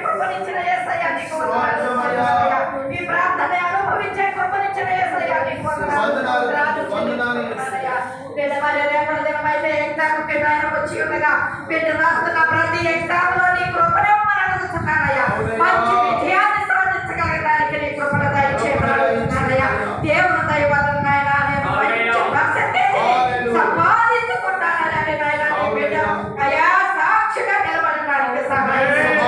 కృపనిచ్చిన యేసయ్యా నీకు వందనాలు. ఈ ప్రార్థన అనుభవించే కృపనిచ్చిన యేసయ్యా నీకు వందనాలు. రేపటి దినమైతే ఎగ్జామ్ కి ఆయన వచ్చి ఉండగా వీళ్ళు రాస్తున్న ప్రతి ఎగ్జామ్ లో నీ కృపనే మనం అడుగుతున్నానయ్యా. మంచి విజయాన్ని సాధించగలగడానికి నీ కృపను దయచేయమన్నానయ్యా. దేవుని దయ వలన నాయనా నేను మంచి పర్సెంటేజ్ సంపాదించుకుంటానని నాయనా నీ బిడ్డ అయ్యా సాక్షిగా నిలబడడానికి సహాయం చేయండి.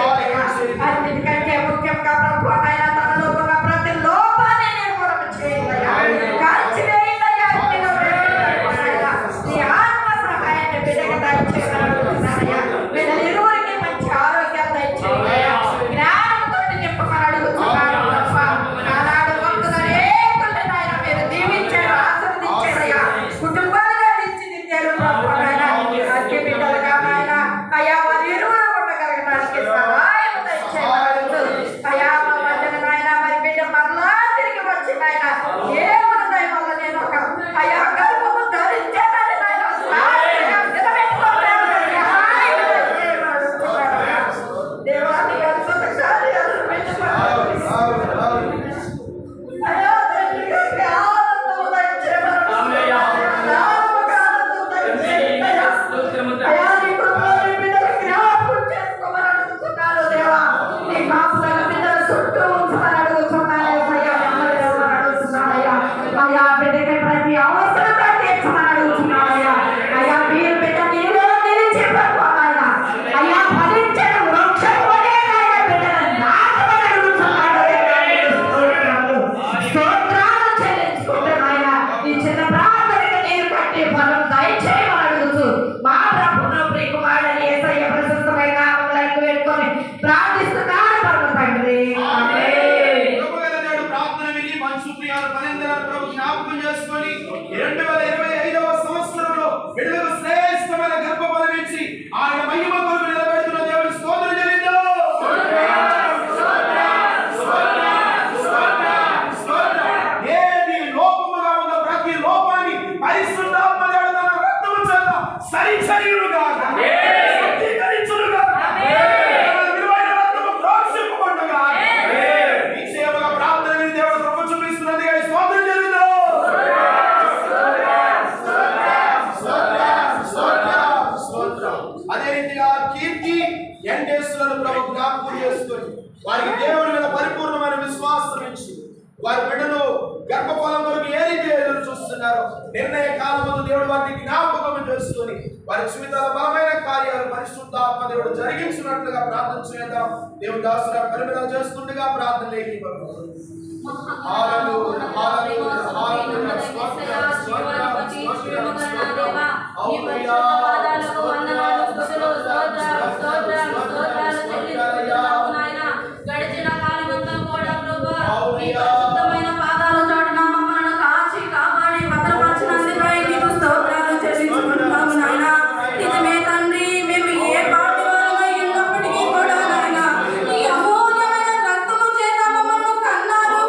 అన్నిటికంటే ముఖ్యంగా ప్రభు నాయనా తనలో ఉన్న ప్రతి లోపాన్ని నిర్మూలన చేయండియ్యా. కాల్చివేయండియ్యా. నీ ఆత్మ సహాయాన్ని బిడ్డకి దయచేయమన్నానయ్యా. వీళ్ళ ఇరువురికి మంచి ఆరోగ్యాలు దయచేయండియ్యా. జ్ఞానంతో నింపమని అడుగుతున్నాను. ఆనాడు భక్తులు అనేకుల్ని నాయన మీరు దీవించారు, ఆశీర్వదించారయ్యా. కుటుంబాలుగా తీర్చిదిద్దారు ప్రభు నాయన. అన్ని బిడ్డలుగా నాయన అయ్యా వారి ఇరువురు ఉండగలగడానికి సహాయం దయచేయమని అడుగుతూ అయ్యా మా మధ్యన నాయన మరి బిడ్డ మరలా తిరిగి వచ్చి నాయన దేవుని దయ వల్ల నేను ఒక అయ్యా గర్భము ధరించానని నాయన సాక్షిగా నిలబెట్టుకోవడానికి సహాయం దయచేయమని అడుగుతున్నాను. దేవాన్ని అద్భుత కార్యాలను పెట్టుకోవాలి. అయ్యా తండ్రి ఆనందము దయచేయమని అయ్యా నీ కృపలో నీ బిడ్డలు జ్ఞాపకం చేసుకోమని అడుగుతున్నాను. దేవా నీ కాపులను బిడ్డల చుట్టూ ఉంచమని అడుగుతున్నాను. అయ్యా నెమ్మది ఇవ్వమని అడుగుతున్నానయ్యా. అయ్యా బిడ్డకి ప్రతి అవసరత తీర్చమని అడుగుతున్నానయ్యా. అయ్యా మీరు బిడ్డ నీలో నిలిచి పడిపోతాయా. అయ్యా ఫలించిన వృక్షం వలె నాయన బిడ్డను నాటమని అడుగుతున్నాడు. స్తోత్రాలు చెల్లించుకుంటున్నాయా. ఈ చిన్న ప్రార్థనకి నీరు కట్టి ఫలం దయచేయమని అడుగుతూ మా ప్రభువును ప్రియకుమారుడైన యేసయ్య ప్రశస్తమైన నామములో వేడుకొని ప్రార్థిస్తున్నాను పరమ తండ్రి. ఆమేన్. ప్రభువుగారు ప్రార్థన విని మనసు ప్రియాలు పనిందరాలు ప్రభు జ్ఞాపకం చేసుకొని 2025వ సంవత్సరంలో బిడ్డలకు శ్రేష్టమైన గర్భఫలం ఇచ్చి ఆయన మహిమ కొరకు నిలబెడుతున్న దేవుని స్తోత్రం చెల్లిద్దాం. ఏది లోపముగా ఉన్న ప్రతి లోపాన్ని పరిశుద్ధాత్మ దేవుడు తన రక్తము చేత సరిచేయునుగా శుద్ధీకరించునుగా తన విలువైన రక్తము ప్రోక్షింపబడునుగా. ఈ సేవల ప్రార్థన విని దేవుడు కృప చూపిస్తున్నదిగా ఈ స్తోత్రం చెల్లిద్దాం. అదే రీతిగా కీర్తి ఎండేస్తులను ప్రభు జ్ఞాపకం చేసుకొని వారికి దేవుని మీద పరిపూర్ణమైన విశ్వాసం ఇచ్చి వారి బిడ్డలు గర్భఫలం కొరకు ఏ రీతి ఎదురు చూస్తున్నారు నిర్ణయ కాలం ముందు దేవుడు వారిని జ్ఞాపకం చేసుకొని వారి జీవితాల బలమైన కార్యాలు పరిశుద్ధాత్మ దేవుడు జరిగించినట్లుగా ప్రార్థన చేద్దాం. దేవుడు దాసుగా పరిమితం చేస్తుండగా ప్రార్థన లేఖి గడిచిన కాలమంతా కూడా పరిశుద్ధమైన పాదాల చాటున మమ్మల్ని కాచి కాపాడి భద్రపరచినందుకై నీకు స్తోత్రాలు చెల్లించుకుంటున్నాము నాయన. నిజమే తండ్రి, మేము ఏ పాటి వారమై ఉన్నప్పటికీ కూడా నాయన ఈ అమూల్యమైన రక్తము చేత మమ్మల్ని కన్నారు.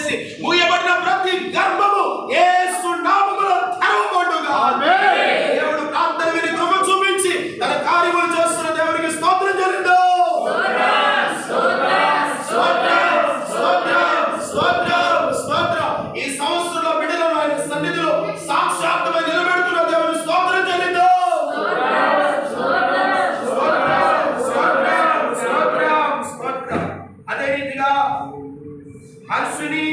చేసి మూయబడిన ప్రతి గర్భము యేసు నామములో తెరవబడుగా. దేవుడు ప్రార్థన విని కృప చూపించి తన కార్యములు చేస్తున్న దేవునికి స్తోత్రం చెల్లించు. ఈ సంవత్సరంలో బిడ్డలను ఆయన సన్నిధిలో సాక్షాత్తుగా నిలబెడుతున్న దేవుని స్తోత్రం చెల్లించు. అదే రీతిగా హర్షిని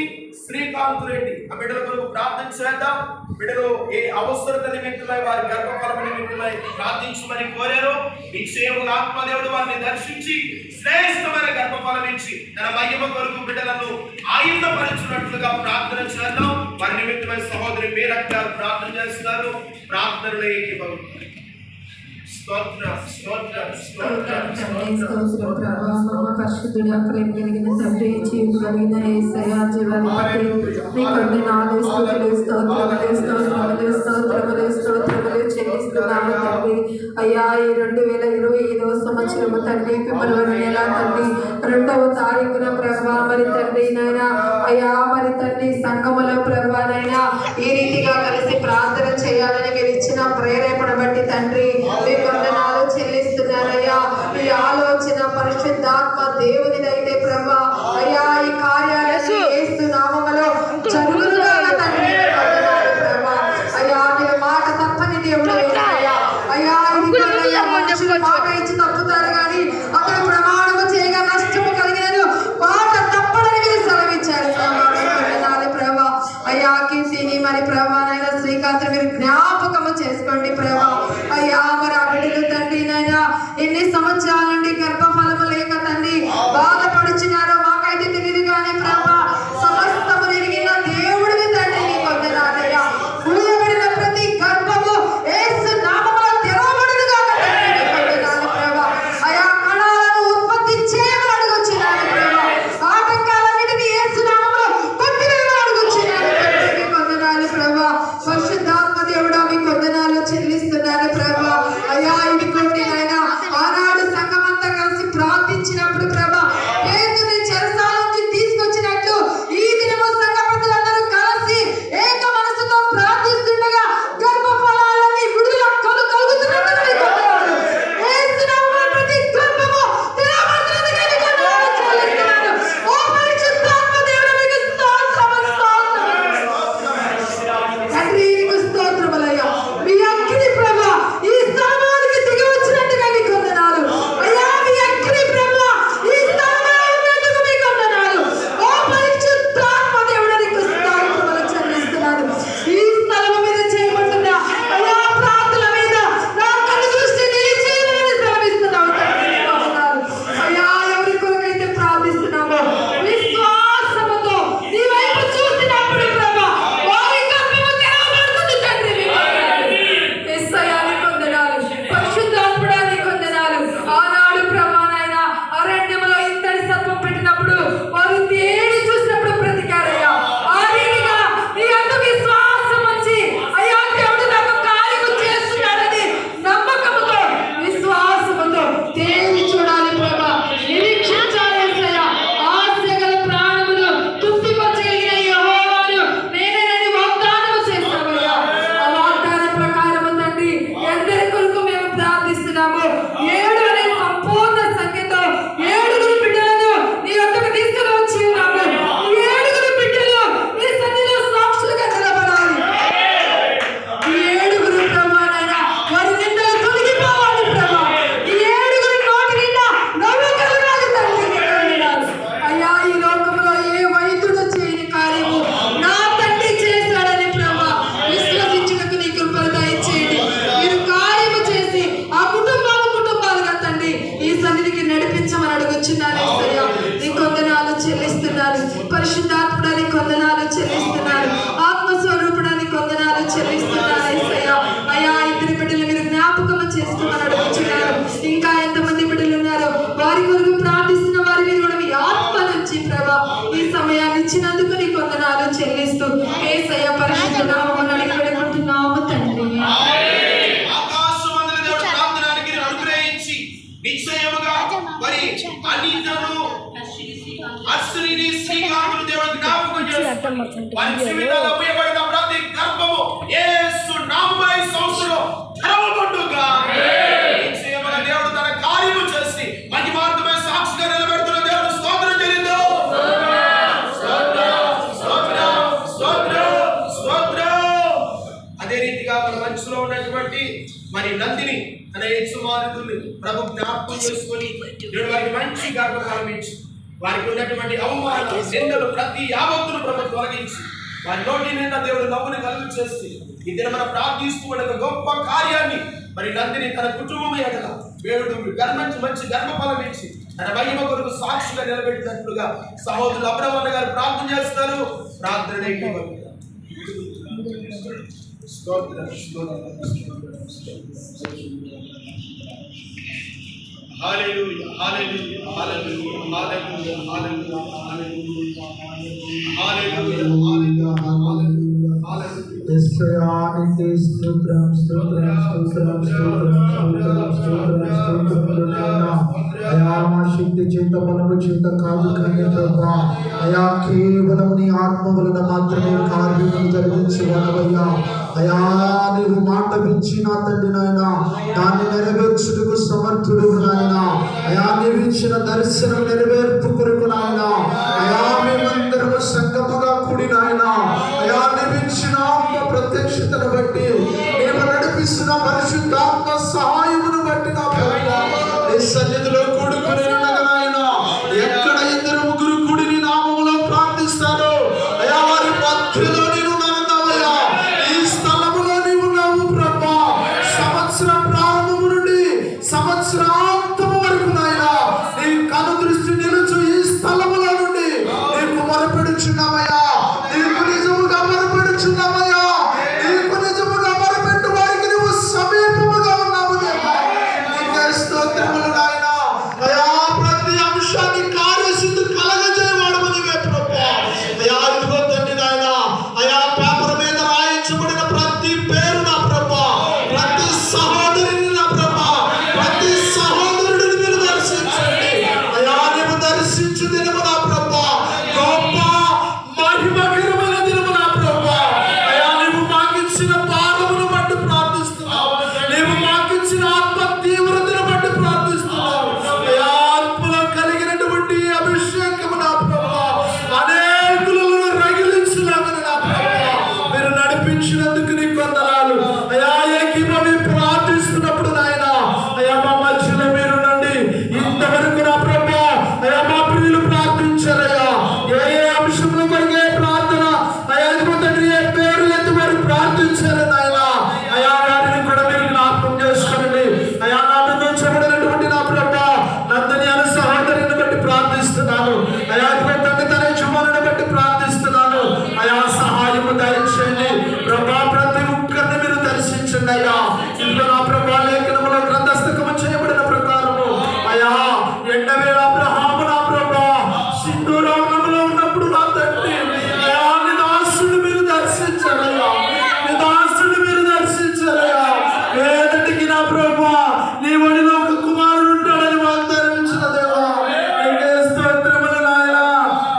శ్రీకాంత్ రెడ్డి ఆ బిడ్డల కొరకు ప్రార్థన చేద్దాం. బిడ్డలు ఏ అవసరత నిమిత్తమై వారి గర్భఫలము నిమిత్తమై ప్రార్థించమని కోరారు. నిశ్చయముగా ఆత్మదేవుడు వారిని దర్శించి శ్రేష్టమైన గర్భఫలం ఇచ్చి తన మహిమ కొరకు బిడ్డలను ఆయుధపరచున్నట్లుగా ప్రార్థన చేద్దాం. వారి నిమిత్తమై సహోదరి మీరక్ గారు ప్రార్థన చేస్తున్నారు. ప్రార్థనలో ఏకీభవించండి. స్తోత్రం స్తోత్రం స్తోత్రం పరిశుద్ధుడా, ప్రేమ కలిగిన తండ్రి, జీవి కలిగిన యేసయ్యా, జీవాధిపతి, నీ కొందనాలు, స్తుతులు, స్తోత్రములు, స్తోత్రములు, స్తోత్రములు, స్తోత్రములు చెల్లిస్తున్నాము తండ్రి. అయ్యా, ఈ 2025వ సంవత్సరము తండ్రి, ఫిబ్రవరి నెల తండ్రి 2వ తారీఖున ప్రభా మరి తండ్రి నాయనా, అయ్యా మరి తండ్రి సంఘములో ప్రభా నాయనా ఈ రీతిగా కలిసి ప్రార్థన చేయాలని మీరు ఇచ్చిన ప్రేరేపణ బట్టి తండ్రి మీ వందనాలు చెల్లిస్తున్నారయ్యా. ఈ ఆలోచన పరిశుద్ధాత్మ దేవునిదైతే ప్రభా అయ్యా, ఈ కార్యాలను యేసు నామములో జరుగునుగా తండ్రి. వందనాలు ప్రభా అయ్యా, మీరు మాట తప్పని దేవుడు అయ్యా. అయ్యా, మనుషులు మాట ఇచ్చి తప్పుతారు కానీ అతను ప్రమాణము చేయగా నష్టము కలిగినను మాట తప్పదని మీరు సెలవిచ్చారు ప్రభా. అయ్యా, కీర్తిని మరి ప్రభా నైనా శ్రీకాంత్ మీరు జ్ఞాపకము చేసుకోండి ప్రభా. అయ్యా, మరి ఆ బిడ్డలు తండ్రి నైనా ఎన్ని సంవత్సరాల నుండి గర్భఫలము లేక తండ్రి బాధపడుచున్నారో మాకైతే తెలియదు కానీ ప్రభా సమస్తము ఎరిగిన దేవుడివి తండ్రి, నీ వందనాలయ్యా. మూయబడిన ప్రతి గర్భము యేసు నామములో తెరవబడునుగా తండ్రి, నీ వందనాలు ప్రభా. అయ్యా, కణాలను ఉత్పత్తి చేయమని అడుగుచున్నాను ప్రభా. ఆటంకాలన్నిటినీ యేసు నామములో కొట్టివేయమని అడుగుచున్నాను తండ్రి, నీ వందనాలు ప్రభా. పరిశుద్ధాత్మ దేవుడా మీ వందనాలు చెల్లిస్తున్నాను ప్రభా. అయ్యా, ఇది కొన్ని నాయనా ఆనాడు సంఘమంతా కలిసి ప్రార్థించినప్పుడు ప్రభా పేతుని చెరసాల నుంచి తీసుకొచ్చినట్లు ఈ దినము సంఘ ప్రజలందరూ కలిసి ఏక మనసుతో ప్రార్థిస్తుండగా గర్భఫలాలన్నీ విడుదల కలుగుతున్నట్లు మీకు వందనాలు. యేసు నామములో ప్రతి గర్భము తెరవబడుతున్నట్టుగా మీకు వందనాలు చెల్లిస్తున్నాను. ఓ పరిశుద్ధాత్మ దేవుడా మీకు స్తోత్రము, స్తోత్రము తండ్రి, మీకు స్తోత్రములయ్యా. మీ అగ్ని ప్రభా ఈ స్థలములోకి దిగి వచ్చినట్టుగా మీకు వందనాలు. అయ్యా, మీ అగ్ని ప్రభా ఈ స్థలములో ఉన్నందుకు మీకు వందనాలు. ఓ పరిశుద్ధాత్మ దేవుడా నీకు స్తోత్రములు చెల్లిస్తున్నాను. ఈ స్థలము మీద చేయబడుతున్న అయ్యా ప్రార్థన మీద నా కన్ను దృష్టి నిలిచేయమని సెలవిస్తున్నావు తండ్రి, నీకు వందనాలు. అయ్యా, ఎవరి కొరకైతే ప్రార్థిస్తున్నామో విశ్వాసముతో నీ వైపు చూసినప్పుడు ప్రభా వారి గర్భము తెరవబడుతుంది తండ్రి, నీకు వందనాలు. యేసయ్యా, నీకు వందనాలు. పరిశుద్ధాత్ముడా, నీకు వందనాలు. ఆనాడు ప్రభా నాయనా అరణ్యములో ఇత్తడి సర్పం పెట్టినప్పుడు వారు తేడి చూసినప్పుడు బ్రతికారయ్యా. ఆ రీతిగా నీ అందు విశ్వాసం ఉంచి అయ్యా దేవుడు నాకు కార్యము చేస్తున్నాడని నమ్మకముతో విశ్వాసముతో తేడి చూడాలి ప్రభా, నిరీక్షించాలి యేసయ్యా. ఆశగల ప్రాణమును తృప్తిపరచగలిగిన యెహోవాను నేనేనని వాగ్దానము చేశావయ్యా. ఆ వాగ్దాన ప్రకారము తండ్రి ఎందరి కొరకు మేము ప్రార్థిస్తున్నాము. 7 అనే సంపూర్ణ సంఖ్యతో 7 బిడ్డలను నీ వద్దకు తీసుకుని వచ్చి ఉన్నాము. 7 బిడ్డలు నీ సన్నిధిలో సాక్షులుగా నిలబడాలి. 7 ప్రభా నాయనా వారి నిందలు తొలగిపోవాలి ప్రభా. ఈ 7 నోటి నిండా నవ్వు కలగాలి తండ్రి, నీకు వందనాలు. అయ్యా, ఈ లోకంలో ఏ వైద్యుడు చేయని కార్యము నా తండ్రి చేశాడని ప్రభా విశ్వసించుటకు నీ కృపను దయచేయండి. మీరు కార్యము చేసి ఆ కుటుంబాలుగా తండ్రి ఈ సన్నిధికి నడిపించమని అడుగుచున్నాను యేసయ్యా. నీకు వందనాలు చెల్లిస్తున్నాను. పరిశుద్ధాత్ముడా, నీకు వందనాలు చెల్లిస్తున్నాను. ఆత్మస్వరూపుడా, నీకు వందనాలు చెల్లిస్తున్నాను యేసయ్యా. అయ్యా, ఇద్దరి బిడ్డలు మీరు జ్ఞాపకము చేసుకోమని అడుగుచున్నాను. ఇంకా ఎంతమంది బిడ్డలు ఉన్నారో వారి కొరకు ప్రార్థిస్తున్న వారి మీద కూడా మీ ఆత్మ నుంచి ప్రభా ఈ సమయాన్ని ఇచ్చినందుకు నీకు వందనాలు చెల్లిస్తూ యేసయ్య పరిశుద్ధ నామమున అడిగి వేడుకుంటున్నాము తండ్రి. ఆకాశమందున దేవుడు ప్రార్థనానికి అనుగ్రహించి నిశ్చయముగా మరి అన్నిటను అశ్విని శ్రీకాంతులు దేవుడు జ్ఞాపకం చేస్తున్నారు. వారి జీవితాల్లో ఉపయోగపడిన ప్రతి గర్భము యేసు నామములో ఈ సంవత్సరం తెరవబడుగా. నిశ్చయముగా దేవుడు తన కార్యము చేసి మహిమార్థమైన సాక్షిగా నిలబెడుతున్న దేవుడు స్తోత్రం చెల్లిందో. అదే రీతిగా మన మనసులో ఉన్నటువంటి మరి నందిని తన యజమానుడిని ప్రభు జ్ఞాపకం చేసుకొని దేవుడు వారికి మంచి గర్భఫలం ఇచ్చి వారికి ఉన్నటువంటి అవమానాలు నిందలు ప్రతి యావత్తును ప్రభు తొలగించి వారి నోటి నిండా దేవుడు నవ్వుని కలుగు చేసి ఈ దిన మనం ప్రార్థిస్తూ ఉన్న గొప్ప కార్యాన్ని మరి నందిని తన కుటుంబం ఎడల దేవుడు మంచి గర్భఫలం ఇచ్చి తన మహిమ కొరకు సాక్షిగా నిలబెట్టినట్లుగా సహోదరులు అబ్రహ్మన్న గారు ప్రార్థన చేస్తారు. ప్రార్థన హల్లెలూయా హల్లెలూయా హల్లెలూయా హల్లెలూయా హల్లెలూయా హల్లెలూయా హల్లెలూయా హల్లెలూయా యేసయ్యానికి స్తోత్రం స్తోత్రం స్తోత్రం స్తోత్రం స్తోత్రం స్తోత్రం స్తోత్రం అయా మా శక్తి చేత బలము చేత కాదు కానీ ప్రభా అయా కేవలం నీ ఆత్మ వలన మాత్రమే కార్యము జరిగించగలవయ్యా. అయా నీవు మాట ఇచ్చి నా తండ్రి నాయన దాన్ని నెరవేర్చుటకు సమర్థుడు నాయన. అయా నీవు ఇచ్చిన దర్శనం నెరవేర్పు కొరకు నాయన. అయా మేమందరము సంగముగా కూడి నాయన అయా నీవు ఇచ్చిన ప్రత్యక్షతను బట్టి మేము నడిపిస్తున్న పరిశుద్ధాత్మ సహాయమును బట్టి నా ప్రభువా నీ సన్నిధిలో కూడుకుని ఉండగా నాయన ఎక్కడ ఇద్దరు ముగ్గురు కూడి నీ నామములో ప్రార్థిస్తారో అయా వారి మధ్యలో నేను ఉన్నానయ్యా. ఈ స్థలములో నీవు ఉన్నావు ప్రభువా. సంవత్సరం ప్రారంభము నుండి సంవత్సరాంతము వరకు నాయన నీ కను దృష్టి నిలుచు ఈ స్థలములో నుండి నీకు మొరపెడుచున్నామయ్యా. నీకు నిజముగా మొరపెడుచున్నామయ్యా. నీకు నిజముగా మొరపెట్టు వారికి నువ్వు సమీపముగా ఉన్నావు దేవా. నీకే స్తోత్రములు నాయన. అయా ప్రతి అంశాన్ని కార్యసిద్ధి కలగజేయవాడము నీవే ప్రభువా. అయా ఇదిగో తండ్రి నాయన అయా పేపర్ మీద రాయించబడిన ప్రతి పేరు నా ప్రభువా, ప్రతి సహోదరుని నా ప్రభువా, ప్రతి సహోదరుడిని మీరు దర్శించండి అయా. నీవు దర్శించు దినము నా ప్రభువా గొప్ప మహిమకరమైన దినము నా ప్రభువా. అయా నీవు మాకిచ్చిన భారమును బట్టి ప్రార్థిస్తున్నావు. నీవు మాకిచ్చిన ఆత్మ తీవ్రతను బట్టి ప్రార్థిస్తున్నావు అయా. ఆత్మలో కలిగినటువంటి అభిషేకము నా ప్రభువా అనేకులను రగిలించులాగను నా ప్రభువా మీరు నడిపించినందుకు నీకు వందనాలు అయా. ఏకీభవి ప్రార్థిస్తున్నప్పుడు నాయన అయా మా మధ్యలో మీరు నండి. ఇంతవరకు నా ప్రభువా అయా మా ప్రియులు ప్రార్థించారయ్యా. ఏ అంశంలో కొరిగే ప్రార్థన అయా తండ్రి ఏ పేరు ఎత్తి వారు ప్రార్థించారు నాయన అయా. వారిని కూడా మీరు జ్ఞాపకం చేసుకోండి అయా. నా మీద చెప్పబడినటువంటి నా ప్రభువా నందని అనే సహోదరుని బట్టి ప్రార్థిస్తున్నాను అయా. తండ్రి తన యజమానుని బట్టి ప్రార్థిస్తున్నాను అయా. సహాయము దయచేయండి ప్రభా. ప్రతి ఒక్కరిని మీరు దర్శించండి అయ్యా. ఇందులో నా ప్రభా లేఖనములో గ్రంథస్థకము చేయబడిన ప్రకారము అయా ఎండవేళ అబ్రహాము నా ప్రభా సింధూరంలో ఉన్నప్పుడు నా తండ్రి అయా నిదాసుని మీరు దర్శించారయ్యా. నిదాసుని మీరు దర్శించారయ్యా. వేదటికి నా ప్రభా నీ ఒడిలో ఒక కుమారుడు ఉంటాడని వాగ్దానం ఇచ్చిన దేవా నీకే స్తోత్రములు నాయన.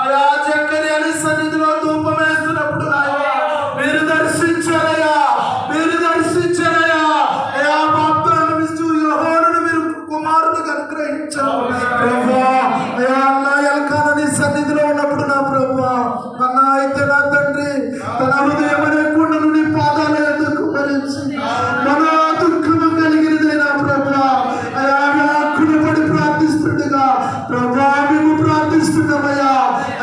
అయా చక్కని అని సన్నిధిలో ధూపం వేస్తున్నప్పుడు నాయన మీరు దర్శించారయ్యా. మీరు దర్శించారయ్యా. అయా బాప్తాను ఇస్తూ యోహానును మీరు కుమారుడికి అనుగ్రహించారు ప్రభా. అయా అన్నా ఎల్కానా నీ సన్నిధిలో ఉన్నప్పుడు నా ప్రభా అన్నా అయితే నా తండ్రి తన హృదయం అనే కుండను నీ పాదాల ఎందుకు భరించి మన దుఃఖము కలిగినదైనా ప్రభా అయా వ్యాకులు పడి ప్రార్థిస్తుండగా ప్రభా మేము ప్రార్థిస్తున్నామయ్యా.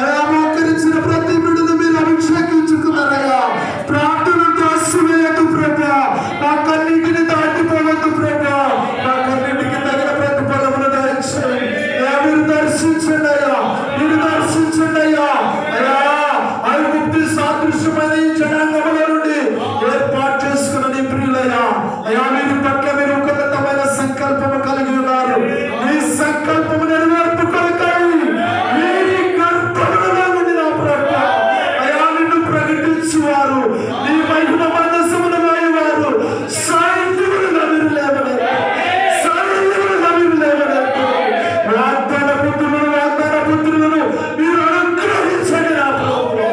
అయా మోకరించిన ప్రతి బిడ్డను మీరు అభిషేకించుకున్నారయ్యా. ప్రార్థన దాస్యమయ్యదు ప్రభా. నా కన్నీటిని దాటిపోవద్దు ప్రభా. నా కన్నీటికి తగిన ప్రతిఫలమును దయచేయండి అయా. మీరు దర్శించండి అయ్యా. మీరు దర్శించండి అయ్యా. అయా ఐగుప్తు సాదృశ్యమైన ఈ జనాంగముల నుండి ఏర్పాటు చేసుకున్న నీ ప్రియులయ్యా అయా. వీరి పట్ల మీరు ఉన్నతమైన సంకల్పము కలిగి ఉన్నారు. ఈ సంకల్పము నెరవేర్పు కొరకై వీరి గర్భములో నుండి నా ప్రభా అయా నిన్ను ప్రకటించువారు నీ మహిమ మందసమును మోయువారు సైన్యములుగా మీరు లేవలేదు. సైన్యములుగా మీరు లేవలేదు. వాగ్దాన పుత్రులను మీరు అనుగ్రహించండి నా ప్రభువా.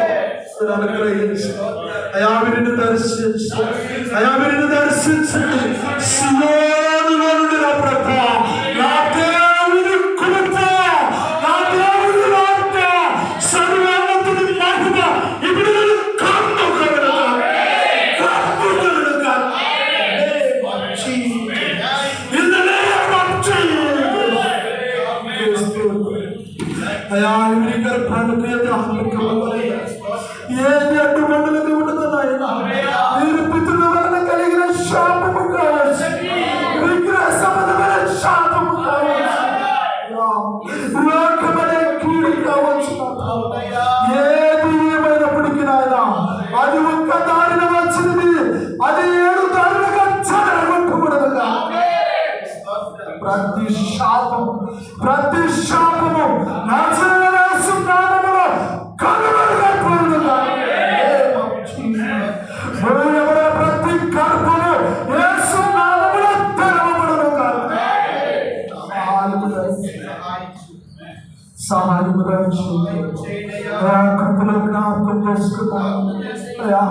అయా వీరిని దర్శించు, అయా వీరిని దర్శించండి. సియోనులో నుండి నా ప్రభు, నా దేవుని కృప, నా దేవుని వార్త, సర్వోన్నతుని మహిమ ఇప్పుడు కమ్ముకొనుగా. అయా వీరి గర్భానికి ఏది అడ్డుబండలకు ఉండదు నాయన. వీరి పితృల వలన కలిగిన శాపము కావచ్చు, విగ్రహ సంబంధమైన శాపము కావచ్చు, లోకమనే కీడు కావచ్చు. ఏది ఏమైనప్పటికీ నాయన అది ఒక్క దారిన వచ్చింది, అది 7 దారులుగా చెదరగొట్టకూడదుగా. ప్రతి శాపము నజరేతు నామములో కనుమరుగైపోవునుగా. ప్రతి గర్భము యేసు నామములో తెరవబడునుగా. సహాయము దయచేయండి. కృపలో జ్ఞాపకం చేసుకున్నాను.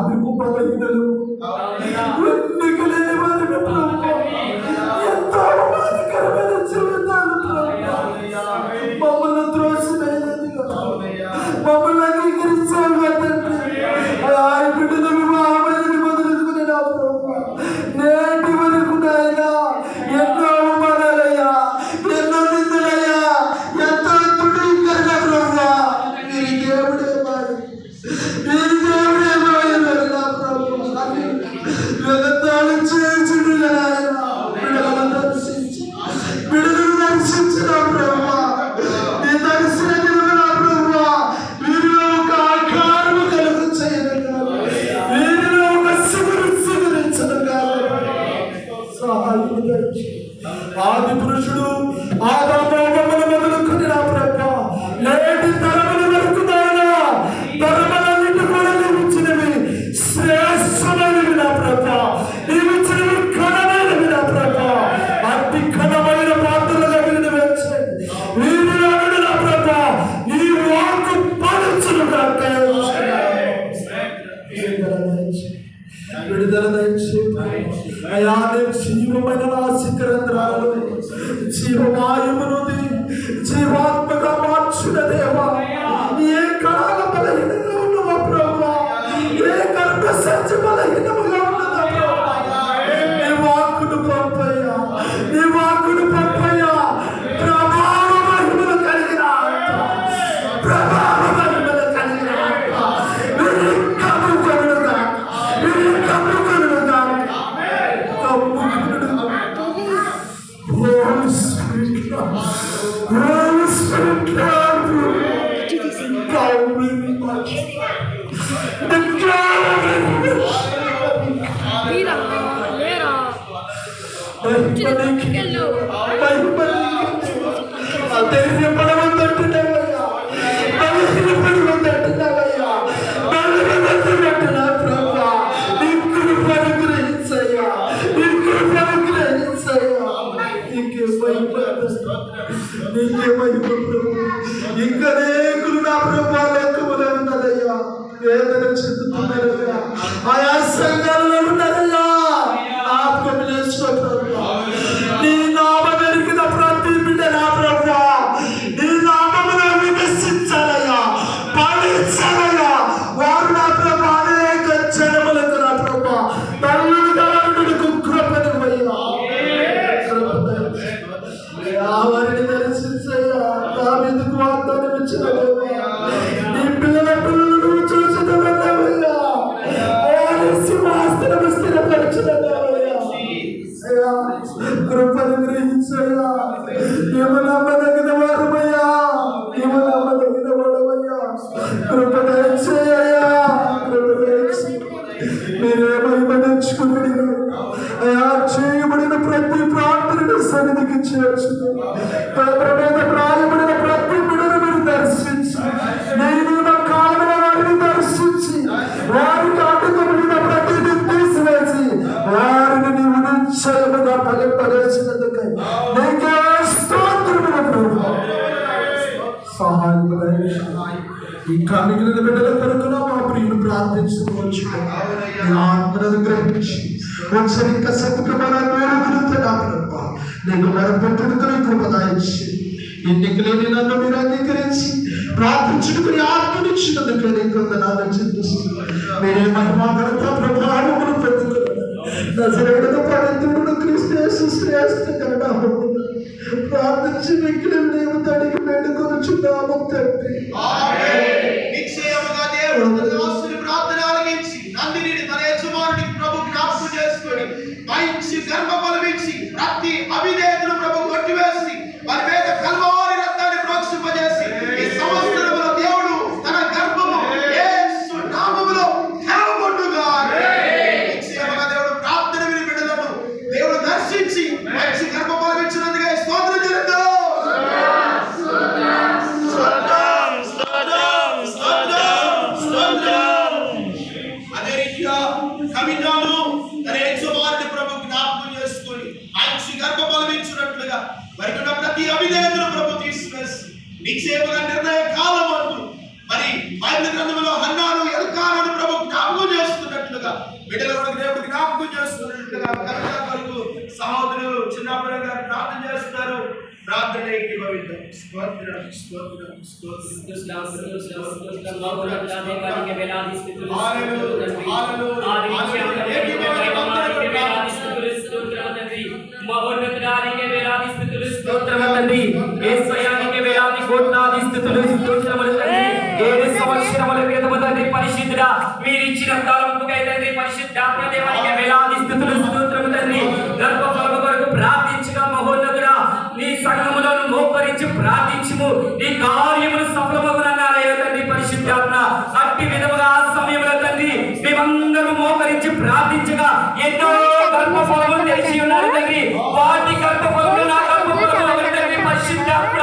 మీకు బలహీనలు ఎన్నికలేని వారిని ప్రభు, ఎంతో అవమానకరమైన జీవితాలు మమ్మల్ని త్రోసివేయలేదుగా, మమ్మల్ని అంగీకరించాలి. బిడ్డల వివాహమైన మొదలుకుని నా ప్రభు, నేటి వరకు నాయన ఎన్నో అవమానాలయ్యా, ఎన్నో నిందలయ్యా, ఎంతో తృణీకరణ ప్రభు. వీరి దేవుడే మారి, వీరి దేవుడే మాయను నా ప్రభు. వెగతాళి చేయుచుండు నాయన. బిడ్డలను దర్శించి, బిడ్డలను దర్శించిన ప్రభు, నీ దర్శన దినమున ప్రభు వీరిలో ఒక ఆకారము కలుగు చేయను, వీరిలో ఒక సిగురించను సహాయం దయచేయండి. ఆది పురుషుడు ఆదాము మొదలుకొని నా ప్రభు నేటి తరముల వరకు నాయన తరములన్నిటి కూడా నీవిచ్చినవి శ్రేష్టమైనవి నా ప్రభు, నీవిచ్చినవి ఘనమైనవి నా ప్రభు. అతి ఘనమైన పాత్రలుగా వీరిని వేర్చండి. వీరిలో నా ప్రభు నీ వాక్కు పలుచునుగా విడుదల దయచేయండి. అయా జీవమైన నాసికరంధ్రాలు జీవవాయువునుది జీవాత్మగా మార్చిన దేవా, ఏ కళాల బలహీనంగా ఉన్నవా ప్రభా, ఏ గర్భసంచి బలహీనముగా ఉన్నదా ప్రభా, నీ వాక్కును పంపయ్యా, నీ వాక్కును పంపయ్యా. ప్రభావ మహిమలు కలిగిన ఆత్మ, ప్రభావ మహిమలు కలిగిన ఆత్మ వీరి కమ్ముకొనుగా, వీరి కమ్ముకొనుగా, కమ్ముకొనుగా. Holy Spirit, Holy Spirit, Lord, God very much. The God very much. Mira, Lera. ఇంకా అనేకులు నా ప్రభా లెక్కములో ఉన్నదయ్యా, వేదన చెందుతున్నారయ్యా, ఆయా సంఘాలలో ఉన్నారయ్యా. జ్ఞాపకం చేసుకో నీ నామం ఎరిగిన ప్రతి బిడ్డ నా ప్రభా నీ నామములో వికసించాలయ్యా, ఫలించాలయ్యా. వారు నా ప్రభా అనేక జనములకు నా ప్రభా తల్లులుగా కృపనివ్వయ్యా, వారిని దర్శించయ్యా. దావీదుకు వాగ్దానం ఇచ్చిన దేవా, నీ పిల్లల పిల్లలను చూసిన వెళ్ళవయ్యా, సింహాసనం స్థిరపరిచిన దేవయ్యా. కృపను గ్రహించయ్యా, నమ్మదగిన వారమయ్యా, నమ్మదగిన వాడవయ్యా. కృప దయచేయ్యా, కృప దయచే. మీరే మహిమ తెచ్చుకుని అయా చేయబడిన ప్రతి ప్రార్థనను సన్నిధికి చేర్చుకు, పేపర్ మీద రాయబడిన ప్రతి బిడ్డను మీరు దర్శించి, నేను నా కాలంలో వారిని దర్శించి, వారికి అడ్డుకొనిన ప్రతిని తీసివేసి, వారిని నీవు నిశ్చయముగా ఫలింపజేసినందుకై నీకే స్తోత్రములు ప్రభువా. సహాయం దయచేయండి. ఇంకా మిగిలిన బిడ్డల కొరకు మా ప్రియులు ప్రార్థించుకోవచ్చు. నీ ఆత్మను గ్రహించి కొంచెం ఇంకా శక్తి ప్రమాణాలు వేడుకుంటున్నా ప్రభా. నీకు మరపెట్టుడుకు నీ కృప దయచేసి ఎన్నికలేని నన్ను మీరు అంగీకరించి ప్రార్థించుకుని ఆత్మనిచ్చినందుకు నీకు వందనాలు చెల్లిస్తున్నాను. మీరే మహిమాగణత ప్రభావమును పొందుకున్నారు. నజరేయుడైన పవిత్రుడు క్రీస్తు యేసు శ్రేష్ఠకర నామమున ప్రార్థించి మిగిలిన దేవునికి వేడుకొనుచున్నాము తండ్రి. నిశ్చయముగా దేవుడు దాసుని ప్రార్థన ఆలకించి నందిని తన యజమానుడికి ప్రభు జ్ఞాపకం చేసుకొని మంచి గర్భఫలం ఇచ్చి ప్రతి అవిధేయతను ప్రభు కొట్టివేసి వారి మీద కల్వారి రక్తాన్ని ప్రోక్షింపజేసి ఈ సంవత్సరములో దేవుడు తన గర్భము యేసు నామములో తెరవబడుగా. నిశ్చయముగా దేవుడు ప్రార్థన విని బిడ్డలను దేవుడు దర్శించి మంచి గర్భఫలం ఇచ్చినందుకే స్తోత్రం చెల్లిద్దాం. అదే రీతిగా కవితను తన యజమానుడి ప్రభు జ్ఞాపకం చేసుకొని మంచి గర్భఫలం ఇచ్చినట్లుగా వారికి ఉన్న ప్రతి అవిధేయతను ప్రభు తీసివేసి నిక్షేపగా నిర్ణయ కాలమందు మరి బైబిల్ గ్రంథంలో హన్నాను ఎల్కానాను ప్రభు జ్ఞాపకం చేస్తున్నట్లుగా బిడ్డలను దేవుడు జ్ఞాపకం చేస్తున్నట్లుగా కవిత కొరకు సహోదరులు చిన్నప్పుడు గారు ప్రార్థన చేస్తున్నారు. ప్రార్థన ఏకీభవిద్దాం. స్తోత్రం స్తోత్రం స్తోత్రం మహోన్నతుడానికి వేలాది స్తుతులు స్తోత్రము తండ్రి. యేసయ్యానికి వేలాది కోట్లాది స్తుతులు స్తోత్రములు తండ్రి. 7 సంవత్సరముల క్రితము తండ్రి పరిశుద్ధుడా మీరిచ్చిన తలంపుకై తండ్రి పరిశుద్ధాత్మ దేవునికి వేలాది స్తుతులు స్తోత్రము తండ్రి. గర్భఫలము కొరకు ప్రార్థించగా మహోన్నతుడా నీ సంఘములను మోకరించి ప్రార్థించుము నీ కార్యములు సఫలమగునన్నారయ్యా తండ్రి పరిశుద్ధాత్మ. అట్టి విధముగా ఆ సమయంలో తండ్రి మేమందరూ మోకరించి ప్రార్థించగా ఎన్నో గర్భఫలములు తెరిచి ఉన్నారు తండ్రి. వాటి గర్భఫలములు నా గర్భఫలములు తండ్రి పరిశుద్ధాత్మ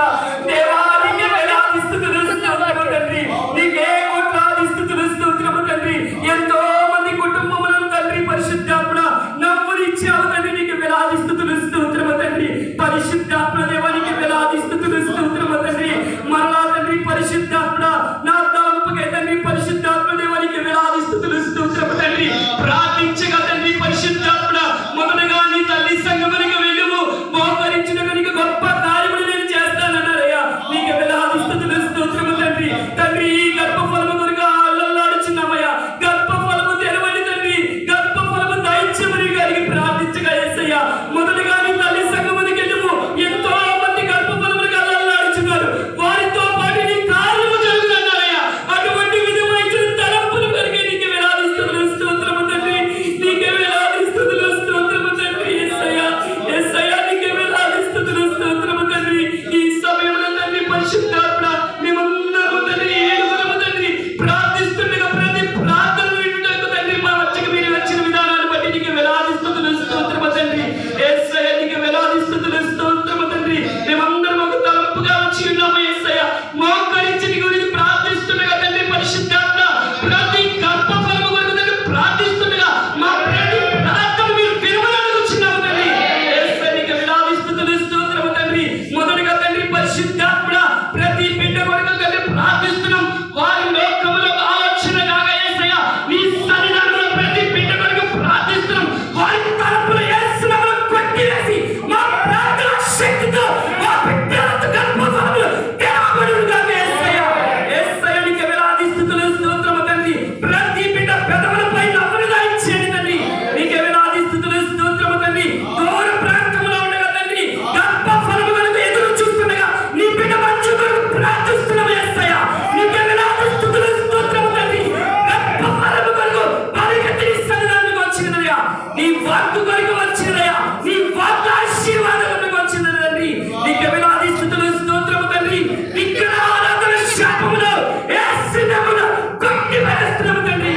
దేవానికి వేలాది స్తుతులు స్తోత్రము తండ్రి. నీకే కోట్లాది స్తుతులు స్తోత్రము తండ్రి. ఎంతో మంది కుటుంబములను తండ్రి పరిశుద్ధాత్మ నమ్మునిచ్చావు తండ్రి. నీకు వేలాది స్తుతులు స్తోత్రము తండ్రి పరిశుద్ధాత్మ దేవానికి వేలాది స్తుతులు స్తోత్రము తండ్రి. మరలా తండ్రి పరిశుద్ధాత్మ నా తలంపుకై తండ్రి పరిశుద్ధాత్మ దేవానికి వేలాది స్తుతులు స్తోత్రము తండ్రి. ప్రార్థించగా తండ్రి పరిశుద్ధాత్మ మొదలుగా నీ తల్లి సంగమునికి వెళ్ళుము మోకరించిన నీకు గొప్ప కార్యములు నేను చేస్తానన్నారయ్యా. నీకు వేలాది స్తుతులు స్తోత్రము తండ్రి. తండ్రి ఈ గర్భఫలము కొరకు అల్లల్లాడుచున్నామయ్యా. గర్భఫలము తెరవండి తండ్రి. గర్భఫలము దయచేయమని గారికి ప్రార్థించగా యేసయ్యా మొదలుగా నీ తల్లి సంగమునికి వెళ్ళుము. ఎంతో మంది గర్భఫలములకు అల్లల్లాడుచున్నారు. వారితో పాటు నీ కార్యము జరుగుతున్నారయ్యా. అటువంటి విధమైన తలంపులు కొరకే నీకు వేలాది స్తుతులు స్తోత్రము తండ్రి. నీకు వేలాది స్తుతులు స్తోత్రము తండ్రి. యేసయ్యా యేసయ్యా నీకు వేలాది స్తుతులు స్తోత్రము తండ్రి. ఈ సమయంలో తండ్రి పరిశుద్ధాత్మ మేమందరము తండ్రి ఏడుగురము తండ్రి ప్రార్థిస్తుండగా ప్రతి ప్రార్థన వినుటకు తండ్రి మా మధ్యకు మీరు వచ్చిన విధానాన్ని బట్టి నీకు వేలాది స్తుతులు స్తోత్రము తండ్రి. యేసయ్యా నీకు వేలాది స్తుతులు స్తోత్రము తండ్రి. మేమందరం ఒక తలంపుగా వచ్చి ఉన్నాము యేసయ్యా. మోకరించి నీ గురించి ప్రార్థిస్తుండగా తండ్రి పరిశుద్ధాత్మ ప్రతి గర్భఫలము కొరకు తండ్రి ప్రార్థిస్తుండగా మా ప్రతి ప్రార్థన మీరు విలువలను కూర్చున్నాము తండ్రి. యేసయ్యా నీకు వేలాది స్తుతులు స్తోత్రము తండ్రి. మొదటగా తండ్రి పరిశుద్ధాత్మ ప్రతి బిడ్డ కొరకు తండ్రి ప్రార్థిస్తున్నాం. వారి లోకములో ఆలోచన కాగా యేసయ్యా నీ సన్నిధానంలో ప్రతి బిడ్డ కొరకు ప్రార్థిస్తున్నాం. వారి తలుపులు యేసునామములో కొట్టివేసి మా ప్రార్థన శక్తితో మా బిడ్డలకు గర్భఫలములు తెరవబడునుగా యేసయ్యా. యేసయ్యా నీకు వేలాది స్తుతులు స్తోత్రము తండ్రి. ప్రతి బిడ్డ పెదవులపై నవ్వును దయచేయండి తండ్రి. నీకు వేలాది స్తుతులు స్తోత్రము తండ్రి. దూర ప్రాంతంలో ఉండగా తండ్రి గర్భఫలము కొరకు ఎదురు చూస్తుండగా నీ బిడ్డ మంచు కొరకు ప్రార్థిస్తున్నాము యేసయ్యా. నీకు వేలాది స్తుతులు స్తోత్రము తండ్రి. గర్భఫలము కొరకు పరిగెత్తి నీ సన్నిధానానికి వచ్చినదయ్యా. నీ వాక్కు కొరకు వచ్చినదయ్యా. నీ వాక్కు ఆశీర్వాదం కొరకు వచ్చినది తండ్రి. నీకు వేలాది స్తుతులు స్తోత్రము తండ్రి. ఇక్కడ ఆరాధన శాపములో యేసు నామములో కొట్టివేస్తున్నాము తండ్రి.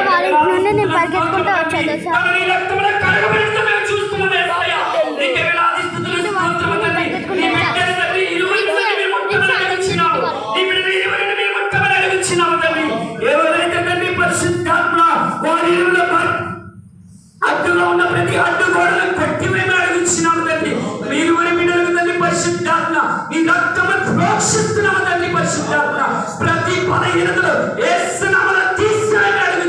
వాళ్ళ నుండి నేను పరిగెత్తుకుంటూ వచ్చాను తెలుసా? నీ రక్తములో కడగబడిన మేము చూస్తున్నాము యేసయ్యా. నీకు వేలాది స్తుతులు స్తోత్రము తండ్రి. నీ బిడ్డని తండ్రి ఇరువురిని మేము ముట్టమనగలిగినాము. నీ బిడ్డని ఇరువురిని మేము ముట్టమనగలిగినాము తండ్రి. ఎవరైతే తండ్రి పరిశుద్ధాత్మ వారి ఇరువుల అడ్డుగా ఉన్న ప్రతి అడ్డు గోడలను కొట్టి మేము అడుగుతున్నాము తండ్రి. మీరు బిడ్డలకు తండ్రి పరిశుద్ధాత్మ నీ రక్తము ప్రోక్షిస్తున్నాము తండ్రి పరిశుద్ధాత్మ. ప్రతి బలహీనతలు యేసు నామములో తీసివేయండి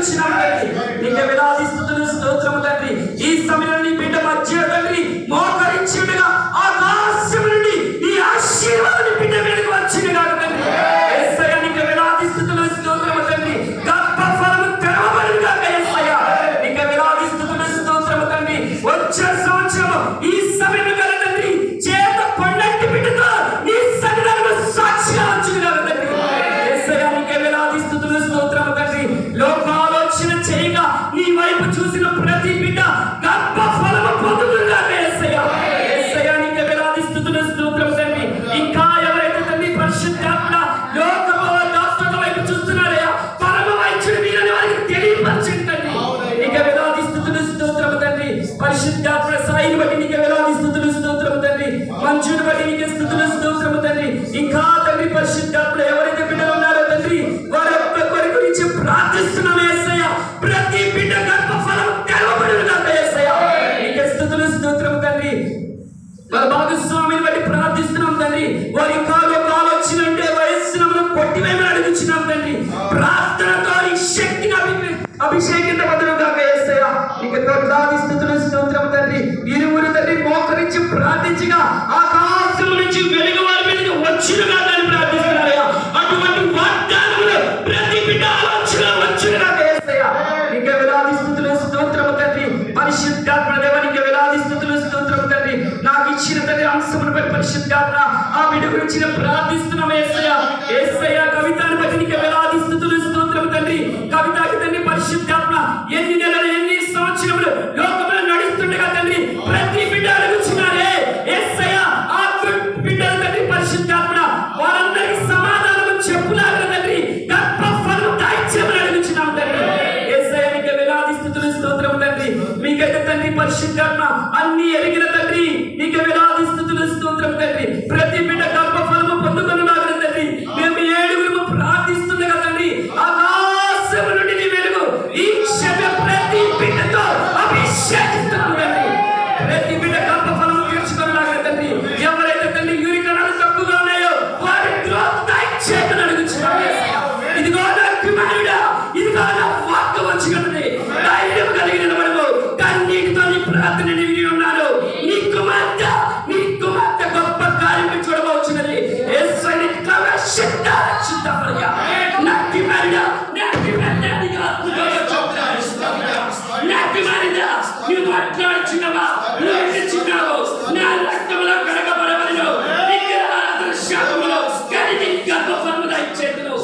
వారి కాలు వచ్చినంటే వయస్సును కొట్టివేమని అడుగుచున్నాం తండ్రి. ప్రార్థనతో ఈ శక్తిని అభిషేకించబడును గాక యేసయ్యా. నీకు కోట్లాది స్తుతులు స్తోత్రం తండ్రి. ఇరువురు తండ్రి మోకరించి ప్రార్థించగా ఆకాశం నుంచి వెలుగు వారి మీదకి వచ్చునుగా అని ప్రార్థిస్తున్నారయ్యా. అటువంటి వాగ్దానములు ప్రతి బిడ్డ ఆలోచన వచ్చునుగా యేసయ్యా. నీకు వేలాది స్తుతులు స్తోత్రం తండ్రి. పరిశుద్ధాత్మ దేవ నీకు వేలాది స్తుతులు స్తోత్రం తండ్రి. నాకు ఇచ్చిన తండ్రి అంశమును బట్టి పరిశుద్ధాత్మ ఆ బిడ్డ గురించి ప్రార్థిస్తున్నాం యేసయ్యా. యేసయ్యా కవితను బట్టి నీకు వేలాది స్తుతులు స్తోత్రం తండ్రి. కవితకి తండ్రి పరిశుద్ధాత్మ ఎన్ని నెలలు ఎన్ని సంవత్సరములు లోకంలో నడుస్తుండగా తండ్రి ప్రతి బిడ్డ అడుగుచున్నారే యేసయ్యా. ఆ బిడ్డల తండ్రి పరిశుద్ధాత్మ వారందరికీ సమాధానం చెప్పులాగా తండ్రి గర్భఫలం దాయిచ్చేమని అడుగుచున్నాం తండ్రి. యేసయ్యా నీకు వేలాది స్తుతులు స్తోత్రం తండ్రి. మీకైతే తండ్రి పరిశుద్ధాత్మ అన్ని ఎరిగిన తండ్రి నీకు వేలాది స్తుతులు స్తోత్రం తండ్రి. ప్రతి బిడ్డ గర్భఫలము పొందుకున్నలాగా తండ్రి మేము ఏడుగురు ప్రార్థిస్తుండగా తండ్రి ఆకాశం నుండి నీ వెలుగు ఈ క్షమ ప్రతి బిడ్డతో అభిషేకిస్తున్నాం తండ్రి. ప్రతి బిడ్డ గర్భఫలము తీర్చుకున్నలాగా తండ్రి. ఎవరైతే తండ్రి యూరిక్ అణువులు తక్కువగా ఉన్నాయో వారి గ్రోత్ దయచేయమని అడుగుచున్నాం యేసయ్యా. ఇదిగో నా కుమారుడా, ఇదిగో నా వాక్కు వచ్చుకున్నది. ధైర్యం కలిగి నిలబడము. కన్నీటితో నీ ప్రార్థన విని ఉన్నాను. నీ కుమార్తె గొప్ప కార్యం చూడవచ్చున్నది. యేసయ్య నీకు కావలసిన సిద్ధపడగా నా కుమారుడా, నా కుమార్తె నీకు ఆత్మగా నా కుమారుడా నీవు మాట్లాడుచున్నావా, నువ్వు ఎన్నుచున్నావు. నా రక్తములో కడగబడవలెను. విగ్రహారాధన శాపములో కడిగి గర్భఫలము దయచేతును.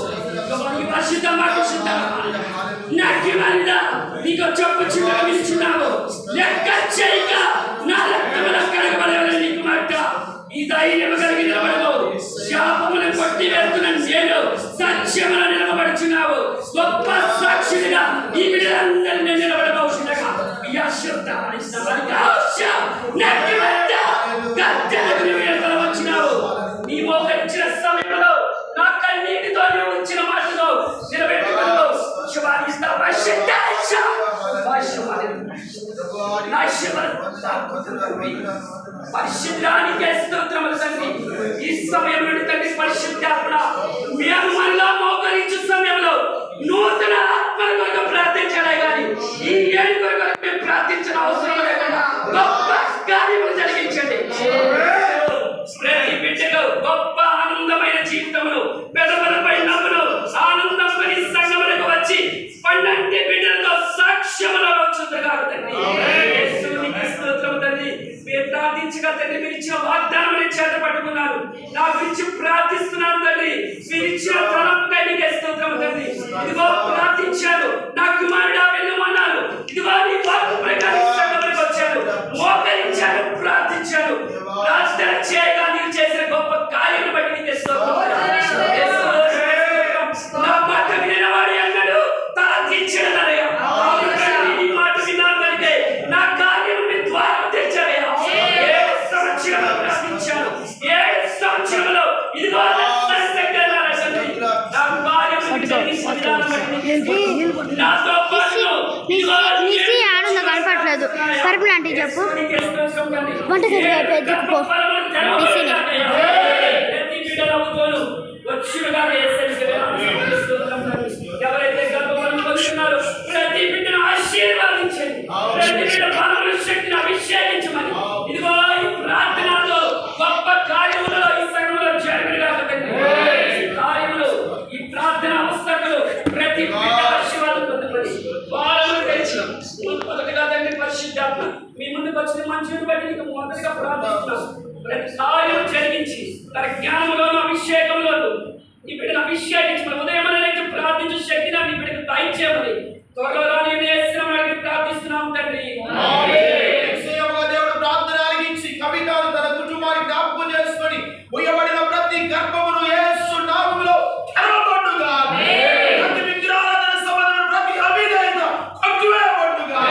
నా కుమారుడా నీకు చెప్పుచున్నావు వినుచున్నావు. లెక్క చేయక నా రక్తములో కడగబడవలెను. నీ కుమార్తె ఈ ధైర్యము కలిగి నిలబడవు. శాపములను కొట్టి వెళ్తున్న నేను సత్యములో నిలబడుచున్నావు. గొప్ప సాక్షిగా ఈ బిడ్డలందరినీ నిలబడబోచుండగా వచ్చినావు. నీ మోకరించిన సమయంలో నా కన్నీటితో నువ్వు ఉంచిన మాటతో నిలబెట్టుకున్నావు. పరిశుద్ధానికి స్తోత్రములు తండ్రి. ఈ సమయం నుండి తండ్రి పరిశుద్ధాత్మ మేము మళ్ళా మోకరించే సమయంలో నూతన ఆత్మల కొరకు ప్రార్థించాడే కానీ ఈ ఏడు కొరకు మేము ప్రార్థించిన అవసరం లేకుండా గొప్ప కార్యములు జరిగించండి. ప్రతి బిడ్డకు గొప్ప ఆనందమైన జీవితమును పెదవులపై నవ్వును ఆనందం పని సంగములకు వచ్చి పండంటి బిడ్డలతో సాక్ష్యములో వచ్చుగా తండ్రి. స్తోత్రము తండ్రి. మీరు ప్రార్థించగా తండ్రి మీరు ఇచ్చిన వాగ్దానం చేత పట్టుకున్నారు. నా గురించి ప్రార్థిస్తున్నాను తండ్రి. మీరు ఇచ్చిన తలంపుకై నీకు స్తోత్రము తండ్రి. ఇదిగో ప్రార్థించాను, నా కుమారుడా వెళ్ళమన్నారు. ఇదిగో నీ వాక్కు ప్రకారం సంగములకు వచ్చాను, మోకరించాను, ప్రార్థించాను. ప్రార్థన చేయగా నీవు చేసిన గొప్ప కార్యమును బట్టి నీకు స్తోత్రము. నా మాట వినవాడు అన్నాడు తల తీర్చడనయ్యా. నీ మాట విన్నానంటే నా కార్యము మీ ద్వారా తెచ్చారయ్యా. 7 సంవత్సరాలు ప్రార్థించాను. 7 సంవత్సరంలో ఇదిగో నా నాతో పాటు ఆనందం కనపట్లేదు. కడుపు లాంటివి చెప్పు. వంట పెద్దకు ఎవరైతే గర్భఫలం పొందుతున్నారో ప్రతి బిడ్డను ఆశీర్వాదించండి. ప్రతి బిడ్డ బలమును శక్తిని అభిషేకించమని ఇదిగో ఈ ప్రార్థనలో గొప్ప కార్యములో ఈ సంఘంలో జరుగుగా కార్యములు ఈ ప్రార్థన అవస్థలు ప్రతి బిడ్డ ఆశీర్వాదం పొందుకొని వారము తెచ్చి మొదటిగా తండ్రి పరిశుద్ధాత్మ మీ ముందుకు వచ్చిన మంచిని బట్టి నీకు మొదటిగా ప్రార్థిస్తున్నాను. ప్రతి కార్యం జరిగించి తన జ్ఞానంలోను అభిషేకంలోను నీ బిడ్డను అభిషేకించమని ఉదయం ప్రార్థించే శక్తి నీ బిడ్డకు దయచేయమని త్వరలో రాని అడిగి ప్రార్థిస్తున్నాం తండ్రి. దేవుడు ప్రార్థన ఆలకించి కవితను తన కుటుంబానికి జ్ఞాపకం చేసుకొని ఉయ్యబడిన ప్రతి గర్భమును యేసు నామములో తెరవబడుగా. ప్రతి విగ్రహారాధన సంబంధమైన ప్రతి అవిధేయత కొట్టివేయబడుగా.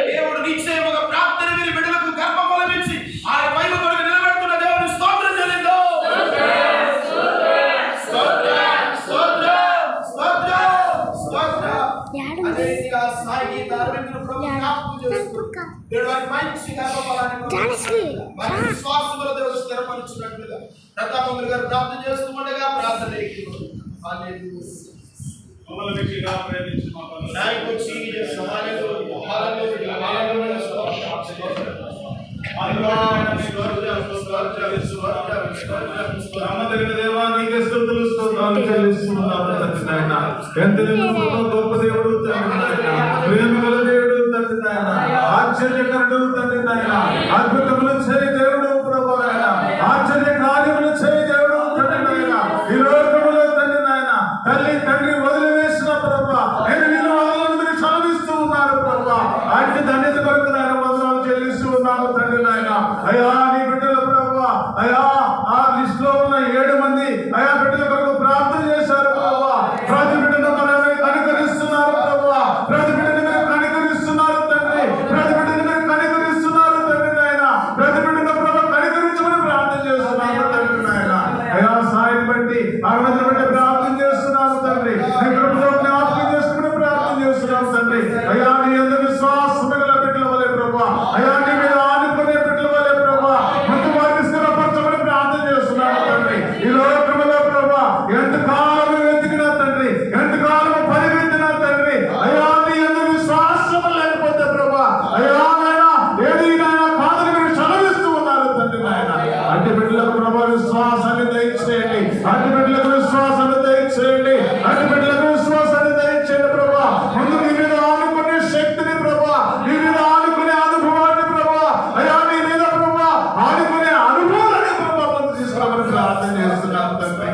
దేవుడు నిశ్చయముగా ప్రార్థన విని బిడ్డలకు గర్భఫలం ఇచ్చి ఆయన మహిమ కొరకు నిలబెడుతున్న దేవుని స్తోత్రం చెల్లిద్దాం. దేవుడు మంచి గర్భఫలాన్ని విశ్వాసములో దేవుడు స్థిరపరుచున్నట్లుగా ప్రతాపంతులు గారు ప్రార్థన చేస్తూ ఉండగా ప్రార్థన దేవానికి స్తుతులు స్తోత్రాలు చెల్లిస్తున్నాము తండ్రి నాయన. ఎంత గొప్ప దేవుడు తండ్రి నాయన, ప్రేమగల దేవుడు తండ్రి నాయన, ఆశ్చర్యకరుడు తండ్రి నాయన, అద్భుతములు చేయి దేవుడు ప్రభు నాయన, ఆశ్చర్య కార్యములు చేయి దేవుడు తండ్రి నాయన. ఈ లోకములో తండ్రి నాయన తల్లి తండ్రి వదిలివేసిన ప్రభు నేను నిన్ను వదలను మీరు చదివిస్తూ ఉన్నారు ప్రభు. ఆయన ధన్యత కొరకు నాయన వందనాలు చెల్లిస్తూ ఉన్నాను తండ్రి నాయన. అయ్యా నీ బిడ్డల ప్రభు, అయ్యా ఆ లిస్ట్ లో ఉన్న 7 మంది అయా బిడ్డల కొరకు ప్రార్థన చేశారు ప్రభు. ప్రతి బిడ్డను మనమే కనికరిస్తున్నారు ప్రభు, ప్రతి బిడ్డను మీరు కనికరిస్తున్నారు తండ్రి, ప్రతి బిడ్డను మీరు కనికరిస్తున్నారు తండ్రి నాయన, ప్రతి బిడ్డను ప్రభు కనికరించమని ప్రార్థన చేస్తున్నాము తండ్రి నాయన. అయా సాయం బట్టి అర్హతను బట్టి ప్రార్థన చేస్తున్నాము తండ్రి, నీ కృపలో జ్ఞాపకం చేసుకుని ప్రార్థన చేస్తున్నాము తండ్రి. అయా నీ యందు విశ్వాసం గల బిడ్డల వలె ప్రభు, అయా నీ మీద ఆనుకునే బిడ్డల వలె ప్రభు ముందు వారిని స్థిరపరచమని ప్రార్థన చేస్తున్నాము తండ్రి. ఈ లోకములో ప్రభు ఎంతకాలం వెతికినా తండ్రి, ఎంతకాలం పరిగెత్తినా తండ్రి, అయా నీ యందు విశ్వాసం లేకపోతే ప్రభు అయా నాయన ఏది నాయన కాదని మీరు చదివిస్తూ ఉన్నారు తండ్రి నాయన. అట్టి బిడ్డలకు ప్రభు విశ్వాసాన్ని దయచేయండి, అట్టి బిడ్డలకు విశ్వాసాన్ని దయచేయండి, అట్టి బిడ్డలకు విశ్వాసాన్ని దయచేయండి ప్రభు. ముందు నీ మీద ఆనుకునే శక్తిని ప్రభు, నీ మీద ఆనుకునే అనుభవాన్ని ప్రభు, అయా నీ మీద ప్రభు ఆనుకునే అనుభవాన్ని ప్రభు ముందు తీసుకోమని ప్రార్థన చేస్తున్నాను తండ్రి.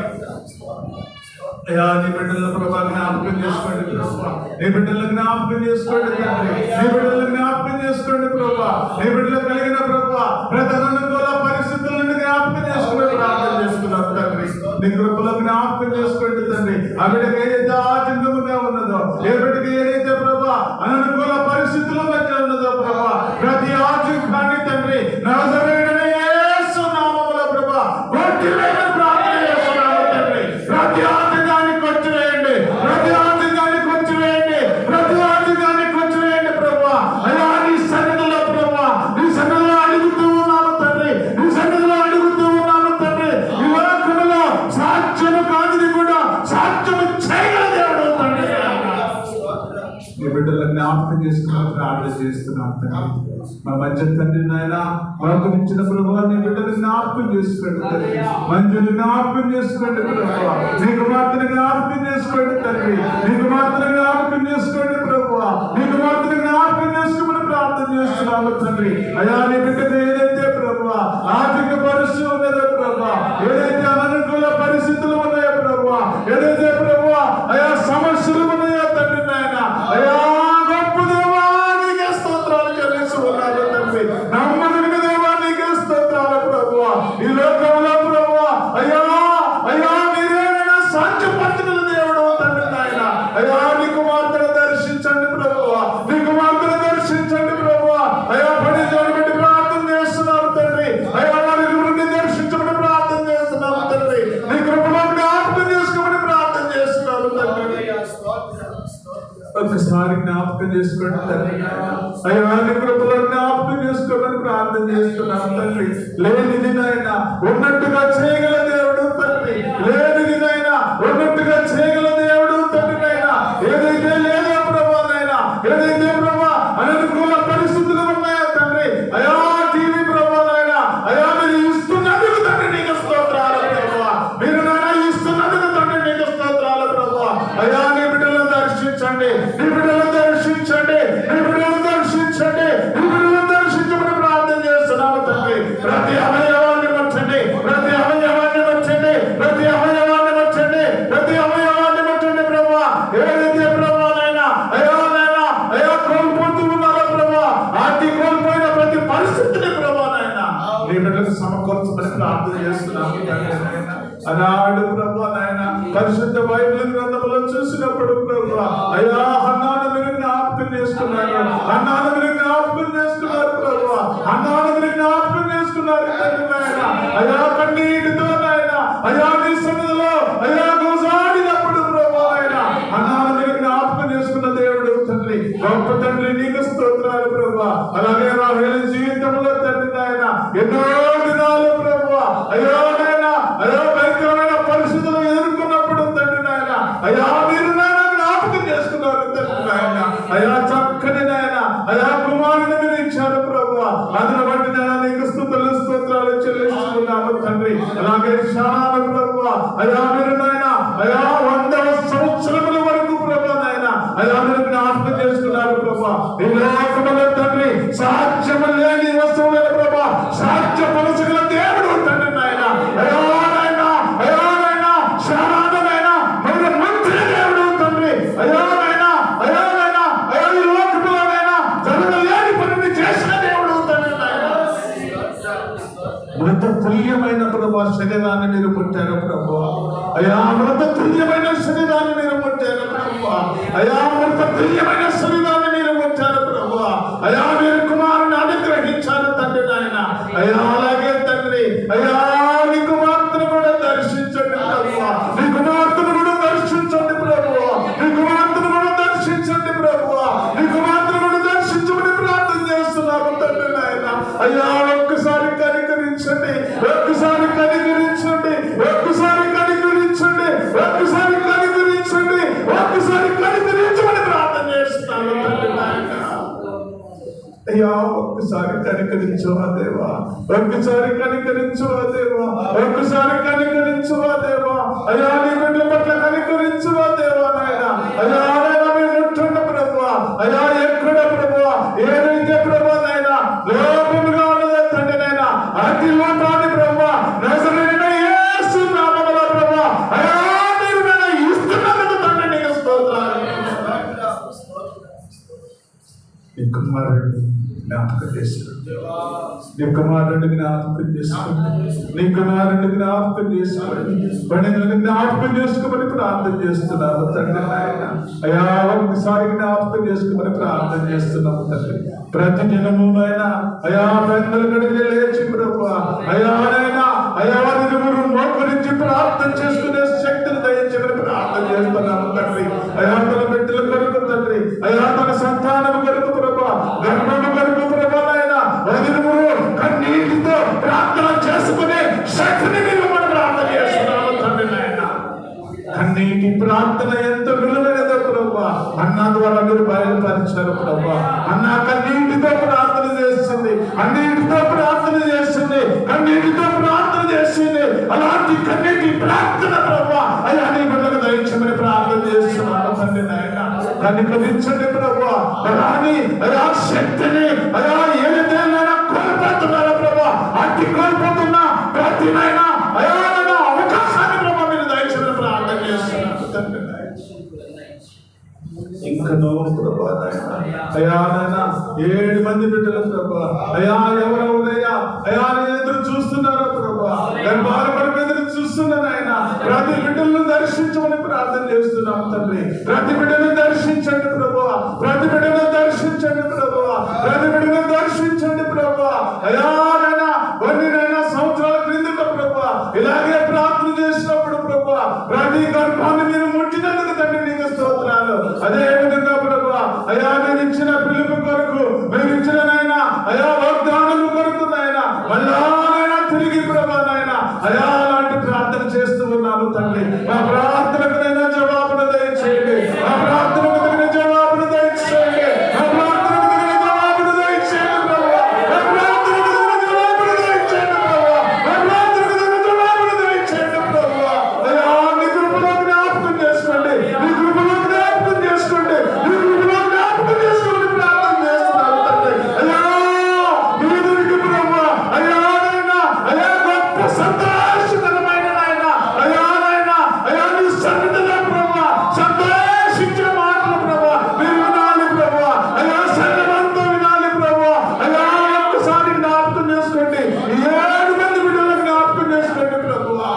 అయ్యా నీ బిడ్డలను ప్రభా జ్ఞాపకం చేసుకోండి ప్రభా, నీ బిడ్డలను జ్ఞాపకం చేసుకోండి తండ్రి, నీ బిడ్డలను జ్ఞాపకం చేసుకోండి ప్రభా. నీ బిడ్డలు కలిగిన ప్రభా ప్రతి అనుకూల పరిస్థితుల నుండి జ్ఞాపకం చేసుకుని ప్రార్థన చేస్తున్నాను తండ్రి. నీ కృపలో జ్ఞాపకం చేసుకోండి తండ్రి. ఆ బిడ్డకి ఏదైతే ఆటంకముగా ఉన్నదో, ఏ బిడ్డకి ఏదైతే ప్రభా అననుకూల పరిస్థితుల మధ్య ఉన్నదో ప్రభా ప్రతి ఆటంకాన్ని తండ్రి నజరేయుడైన యేసు నామములో ప్రభా కొట్టివేయమని ప్రార్థన చేస్తున్నాను తండ్రి. ప్రతి ఆటంకాన్ని కొట్టివేయండి, ప్రతి ఆటంకాన్ని కొట్టివేయండి, ప్రతి ఆటంకాన్ని కొట్టివేయండి ప్రభా. అయ్యా నీ సన్నిధిలో ప్రభా, నీ సన్నిధిలో అడుగుతూ ఉన్నాను తండ్రి, నీ సన్నిధిలో అడుగుతూ ఉన్నాను తండ్రి. ఈ లోకములో సాధ్యము కానిది కూడా సాధ్యము చేయగల దేవుడు తండ్రి. నీ బిడ్డలను జ్ఞాపకం చేసుకుని ప్రార్థన చేస్తున్నాను తండ్రి. మా మధ్య తండ్రి నాయన మాకు ఇచ్చిన ప్రభావ నీ బిడ్డలు జ్ఞాపకం చేసుకోండి తండ్రి, మంజుని జ్ఞాపకం చేసుకోండి ప్రభావ, నీ కుమార్తెని జ్ఞాపకం చేసుకోండి తండ్రి, నీ కుమార్తెని జ్ఞాపకం చేసుకోండి ప్రభావ, నీ కుమార్తెని జ్ఞాపకం చేసుకోమని ప్రార్థన చేస్తున్నాము తండ్రి. అయా నీ బిడ్డకు ఏదైతే ప్రభావ ఆర్థిక పరిస్థితి ఉన్నదో ప్రభావ, ఏదైతే అననుకూల పరిస్థితులు ఉన్నాయో ప్రభావ, ఏదైతే ప్రభావ అయా సమస్యలు ఉన్నాయో తండ్రి నాయన, అయా గొప్ప దేవా నీకే స్తోత్రాలు చెల్లిస్తున్నాను తండ్రి. నమ్మదగిన దేవా నీకే స్తోత్రాలు ప్రభువా. ఈ లోకంలో ప్రభువా అయ్యా అయ్యా మీరేనా సాధ్యపరచగల దేవుడు తండ్రి నాయన. అయ్యా నీ కుమార్తెను దర్శించండి ప్రభువా, నీ కుమార్తెను దర్శించండి ప్రభువా. అయ్యా పని బట్టి ప్రార్థన చేస్తున్నాను తండ్రి, అయ్యా వారి గురించి దర్శించమని ప్రార్థన చేస్తున్నాను తండ్రి. నీ కృపలో జ్ఞాపకం చేసుకోమని ప్రార్థన చేస్తున్నాను తండ్రి. ఒకసారి జ్ఞాపకం చేసుకోండి తండ్రి. అయ్యా నీ కృపలో జ్ఞాపకం చేసుకోమని ప్రార్థన చేస్తున్నాను తండ్రి. లేనిది నాయన ఉన్నట్టుగా చేయగల దేవుడు తండ్రి, లేనిది నాయన ఉన్నట్టుగా చేయగల దేవుడు తండ్రి నాయన. ఏదైతే లేదో ప్రభా నాయన, ఏదైతే ప్రభా అననుకూల పరిస్థితులు ఉన్నాయో తండ్రి, అయా టీవీ ప్రభా నాయన, అయా మీరు ఇస్తున్నందుకు తండ్రి నీకు స్తోత్రాలు ప్రభా, మీరు నాయన ఇస్తున్నందుకు తండ్రి నీకు స్తోత్రాలు ప్రభా. అయా నీ బిడ్డలను దర్శించండి, నీ బిడ్డలను దర్శించండి, నీ బిడ్డలను దర్శించండి, నీ బిడ్డలను దర్శించమని ప్రార్థన చేస్తున్నాము తండ్రి. ప్రతి అవయవాన్ని మర్చండి, ప్రతి అవయవాన్ని మర్చండి, ప్రతి అవయవాన్ని మర్చండి, ప్రతి అవయవాన్ని మర్చండి ప్రభా. ఏదైతే ప్రభా నాయన అయా నాయన అయా కోల్పోతూ ఉన్నారో ప్రభా, ఆర్థిక కోల్పోయిన ప్రతి పరిస్థితిని ప్రభా నాయన నీ బిడ్డలకు సమకూర్చమని ప్రార్థన చేస్తున్నాము తండ్రి. అనాడు ప్రభా నాయన పరిశుద్ధ బైబిల్ గ్రంథంలో చూసినప్పుడు ప్రభా అయ్యా హన్నాను మీరు జ్ఞాపకం చేసుకున్నారు, హన్నాను మీరు జ్ఞాపకం చేసుకున్నారు ప్రభా, హన్నాను మీరు జ్ఞాపకం చేసుకున్నారు తండ్రి నాయన. అయ్యా కన్నీటితో నాయన అయ్యా నీ సన్నిధిలో అయ్యా గోజాడినప్పుడు ప్రభా నాయన హన్నాను మీరు జ్ఞాపకం చేసుకున్న దేవుడు తండ్రి, గొప్ప తండ్రి నీకు స్తోత్రాలు ప్రభా. అలాగే రాహేలు జీవితంలో తండ్రి నాయన ఎన్నో దినాలు ప్రభా అయ్యో నాయన తండ్రి. అలాగే శానాలు ప్రభు అయా మీరు నాయన అయా 100వ సంవత్సరముల వరకు ప్రభు నాయన అయా మీరు జ్ఞాపకం చేసుకున్నారు ప్రభు. ఈ లోకములో తండ్రి సాధ్యము లేని వస్తువులను ప్రభు సాధ్యపరచగల దేవుడు తండ్రి నాయన. అయా నాయన అయా నాయన శానాలు నాయన మీరు మంత్రి దేవుడు తండ్రి. అయా నాయన అయా నాయన అయా ఈ లోకములో నాయన జరగలేని పనిని చేసిన దేవుడు తండ్రి నాయన. మృత తుల్యమైన ప్రభు శరీరాన్ని మీరు పుట్టారు ప్రభు. అయా మృత తుల్యమైన శరీరాన్ని మీరు పుట్టారు ప్రభు. అయా మృత తుల్యమైన శరీరాన్ని మీరు పుట్టారు ప్రభు. అయా మీరు కుమారుని అనుగ్రహించారు తండ్రి నాయన. అయా అలాగే తండ్రి అయా నీ కుమార్తెను కూడా దర్శించండి ప్రభు. నీ కుమార్తెను కూడా దర్శించండి ప్రభు. నీ కుమార్తెను కూడా దర్శించండి ప్రభు. నీ కుమార్తెను కూడా దర్శించమని ప్రార్థన చేస్తున్నాము తండ్రి నాయన. అయ్యా ఒక్కసారి కనికరించండి, ఒక్కసారి కనికరించండి, ఒక్కసారి కనికరించండి, ఒక్కసారి కనికరించండి, ఒక్కసారి కనికరించమని ప్రార్థన చేస్తున్నాము తండ్రి నాయన. అయ్యా ఒక్కసారి కనికరించు ఆ దేవా, ఒక్కసారి కనికరించు ఆ దేవా, ఒక్కసారి కనికరించు ఆ దేవా. అయ్యా నీ బిడ్డల పట్ల కనికరించు ఆ దేవా నాయన. అయ్యా నాయన మీరు ఉంటున్న ప్రభువా, అయ్యా ఎక్కడ ప్రభువా ఏదైతే ప్రభు నాయన లోపముగా ఉన్నదో తండ్రి నాయన అతి లోపాన్ని ప్రభువా నజరేయుడైన యేసు నామములో ప్రభువా అయ్యా మీరు నన్ను ఇస్తున్నందుకు తండ్రి నీకు స్తోత్రాలు. నీ కుమారుడిని జ్ఞాపకం చేసుకోండి, నీ కుమారుడిని జ్ఞాపకం చేసుకోండి, నీ కుమారుడిని జ్ఞాపకం చేసుకోండి, పండుగలను జ్ఞాపకం చేసుకోమని ప్రార్థన చేస్తున్నాము తండ్రి నాయన. అయా ఒకసారి జ్ఞాపకం చేసుకోమని ప్రార్థన చేస్తున్నాము తండ్రి. ప్రతి దినమునైనా అయా పెద్దల గడికి లేచి ప్రభు అయా నాయన అయా నిలువురు మోకరించి ప్రార్థన చేసుకునే శక్తిని దయచేయమని ప్రార్థన చేస్తున్నాము తండ్రి. అయా తన బిడ్డల కొరకు తండ్రి, అయా తన సంతానం కొరకు ప్రభు, గర్భము కొరకు ప్రభు నాయన వదిలిమురు కన్నీటితో ప్రార్థన చేసుకునే శక్తిని మీరు మనం ప్రార్థన చేస్తున్నాము తండ్రి నాయన. కన్నీటి ప్రార్థన ఎంత విలువైనదో ప్రభు అన్న ద్వారా మీరు బయలుపరిచారు ప్రభు. అన్న కన్నీటితో ప్రార్థన చేస్తుంది, అన్నిటితో ప్రార్థన చేస్తుంది, కన్నీటితో ప్రార్థన చేస్తుంది. అలాంటి కన్నీటి ప్రార్థన ప్రభు అయ్యా నీ బిడ్డలకు దయచేయమని ప్రార్థన చేస్తున్నాను తండ్రి నాయన. కనికరించండి ప్రభు. అలాని అయా శక్తిని అయా ఏదైతే కోల్పోతున్నారో ప్రభు అట్టి కోల్పోతున్న ప్రతి నాయన అయా అవకాశాన్ని ప్రభు మీరు దయచేయమని ప్రార్థన చేస్తున్నాను తండ్రి నాయన. ఇంకనో ప్రభా అయా నాయన 7 మంది బిడ్డలు ప్రభా అయా ఎవరయ్యా అయా ఎదురు చూస్తున్నారో ప్రభా గర్భాల కొరకు ఎదురు చూస్తున్నారు ఆయన. ప్రతి బిడ్డలను దర్శించమని ప్రార్థన చేస్తున్నాం తండ్రి. ప్రతి బిడ్డను దర్శించండి ప్రభా, ప్రతి బిడ్డను దర్శించండి ప్రభా, ప్రతి బిడ్డను దర్శించండి ప్రభా. అయా నాయన కొన్ని సంవత్సరాల క్రిందట ప్రభా ఇలాగే ప్రార్థన చేసినప్పుడు ప్రభా ప్రతి గర్భాన్ని మీరు ముట్టినందుకు తండ్రి నీకు స్తోత్రాలు. అదే విధంగా ప్రభా అయా మీరు ఇచ్చిన పిలుపు కొరకు, మీరు ఇచ్చిన నాయన అయా వాగ్దానం కొరకు నాయన మళ్ళా నాయన తిరిగి ప్రభా నాయన అయా అలాంటి ప్రార్థన చేస్తూ ఉన్నాము తండ్రి. మా ప్రార్థనకు నైనా జవాబును దయచేయండి, మా ప్రార్థనకు తగిన జవాబును దయచేయండి, మా ప్రార్థనకు తగిన జవాబును దయచేయండి ప్రభా, మా ప్రార్థనకు తగిన జవాబును దయచేయండి ప్రభా, మా ప్రార్థనకు తగిన జవాబును దయచేయండి ప్రభా. అయా నీ కృపలో జ్ఞాపకం చేసుకోండి, నీ కృపలో జ్ఞాపకం చేసుకోండి, నీ కృపలో జ్ఞాపకం చేసుకోండి ప్రార్థన చేస్తున్నాను తండ్రి. అయా మీ ఎదురికి ప్రభా అయా నాయన అయా గొప్ప సంతోషకరమైన నాయన అయా నాయన అయా నీ సన్నిధిలో ప్రభా సంతోషించే మాటలు ప్రభా మీరు వినాలి ప్రభా. అయా సర్వంతో వినాలి ప్రభా. అయా ఒక్కసారి జ్ఞాపకం చేసుకోండి, 7 మంది బిడ్డలను జ్ఞాపకం చేసుకోండి ప్రభా.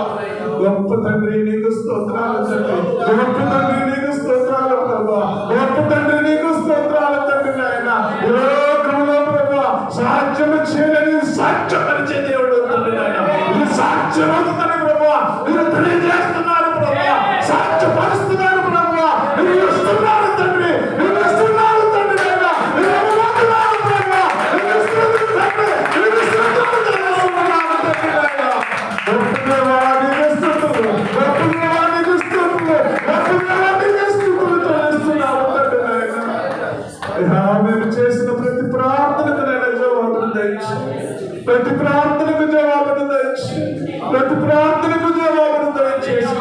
గొప్ప తండ్రి నీకు స్తోత్రాలు తండ్రి, గొప్ప తండ్రి నీకు స్తోత్రాలు ప్రభా, గొప్ప తండ్రి నీకు స్తోత్రాలు తండ్రి నాయన. ఈ లోకంలో ప్రభా సాధ్యము చేయని సాధ్యపరిచే దేవుడు తండ్రి నాయన. ఇది సాధ్యమవుతుందని ప్రభా మీరు తెలియజేస్తున్నారు ప్రభా, సాధ్యపరుస్తున్నారు ప్రభా, మీరు ఇస్తున్నారు తండ్రి, మీరు ఇస్తున్నారు తండ్రి నాయన, మీరు ఇవ్వబోతున్నారు ప్రభా, మీరు ఇస్తున్నారు తండ్రి, మీరు ఇస్తున్నారు తండ్రి నాయన. గొప్ప దేవా నీకు స్తుతులు, గొప్ప దేవా నీకు స్తుతులు, గొప్ప దేవా నీకు స్తుతులు చెల్లిస్తున్నాము తండ్రి నాయన. అయ్యా మేము చేసిన ప్రతి ప్రార్థనకు నైనా జవాబును దయచేయండి. ప్రతి ప్రార్థనకు జవాబును దయచేసి, ప్రతి ప్రార్థనకు జవాబును దయచేసి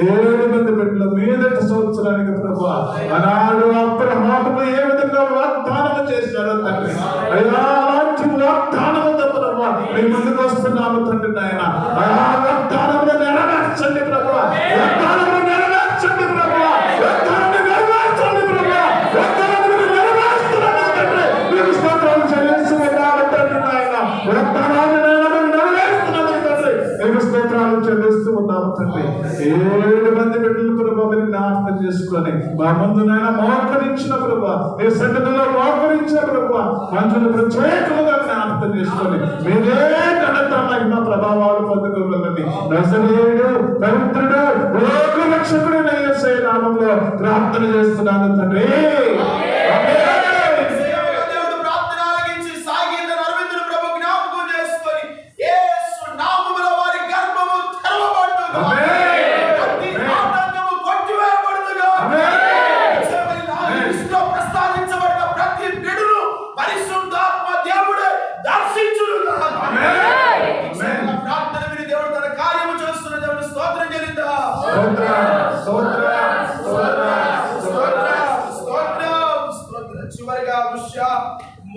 7 మంది బిడ్డల మీదటి సంవత్సరానికి ప్రభా ఆనాడు అబ్రహాముకు ఏ విధంగా వాగ్దానం చేశాడో తండ్రి, అయ్యా అలాంటి వాగ్దానముతో ప్రభా మీ ముందుకు వస్తున్నాము తండ్రి నాయన. అయ్యా వాగ్దానమును నెరవేర్చండి ప్రభా, వాగ్దానమును నెరవేర్చండి ప్రభా, వాగ్దానమును నెరవేర్చండి ప్రభా, వాగ్దానమును నెరవేర్చండి తండ్రి. మీకు స్తోత్రాలు చెల్లిస్తున్నాము తండ్రి నాయన. వాగ్దానాన్ని నెరవేరుస్తున్నాము తండ్రి. మీకు స్తోత్రాలు చెల్లిస్తూ ఉన్నాము తండ్రి. 7 మంది బిడ్డలు ప్రభా మీరు జ్ఞాపకం చేసుకొని మా ముందు నాయన మోకరించిన ప్రభా, మీ సన్నిధిలో మోకరించిన ప్రభా మంచులు ప్రత్యేకముగా జ్ఞాపకం చేసుకొని మీరే ఘనత మహిమ ప్రభావాలు పొందుకోగలండి. నజరేయుడు పవిత్రుడు లోక రక్షకుడైన యేసయ్య నామములో ప్రార్థన చేస్తున్నాను తండ్రి. దేవుడు ప్రార్థన ఆలకించి సాగిన అరవిందుని ప్రభు జ్ఞాపకం చేసుకొని యేసు నామములో వారి గర్భము తెరవబడును. ప్రతి ఆటంకము కొట్టివేయబడును. లిస్టులో ప్రస్తావించబడిన ప్రతి బిడ్డను పరిశుద్ధాత్మ దేవుడే దర్శించును. ప్రార్థన విని దేవుడు తన కార్యము చేస్తున్న దేవుడు స్తోత్రం చెల్లిద్దాం. చివరిగా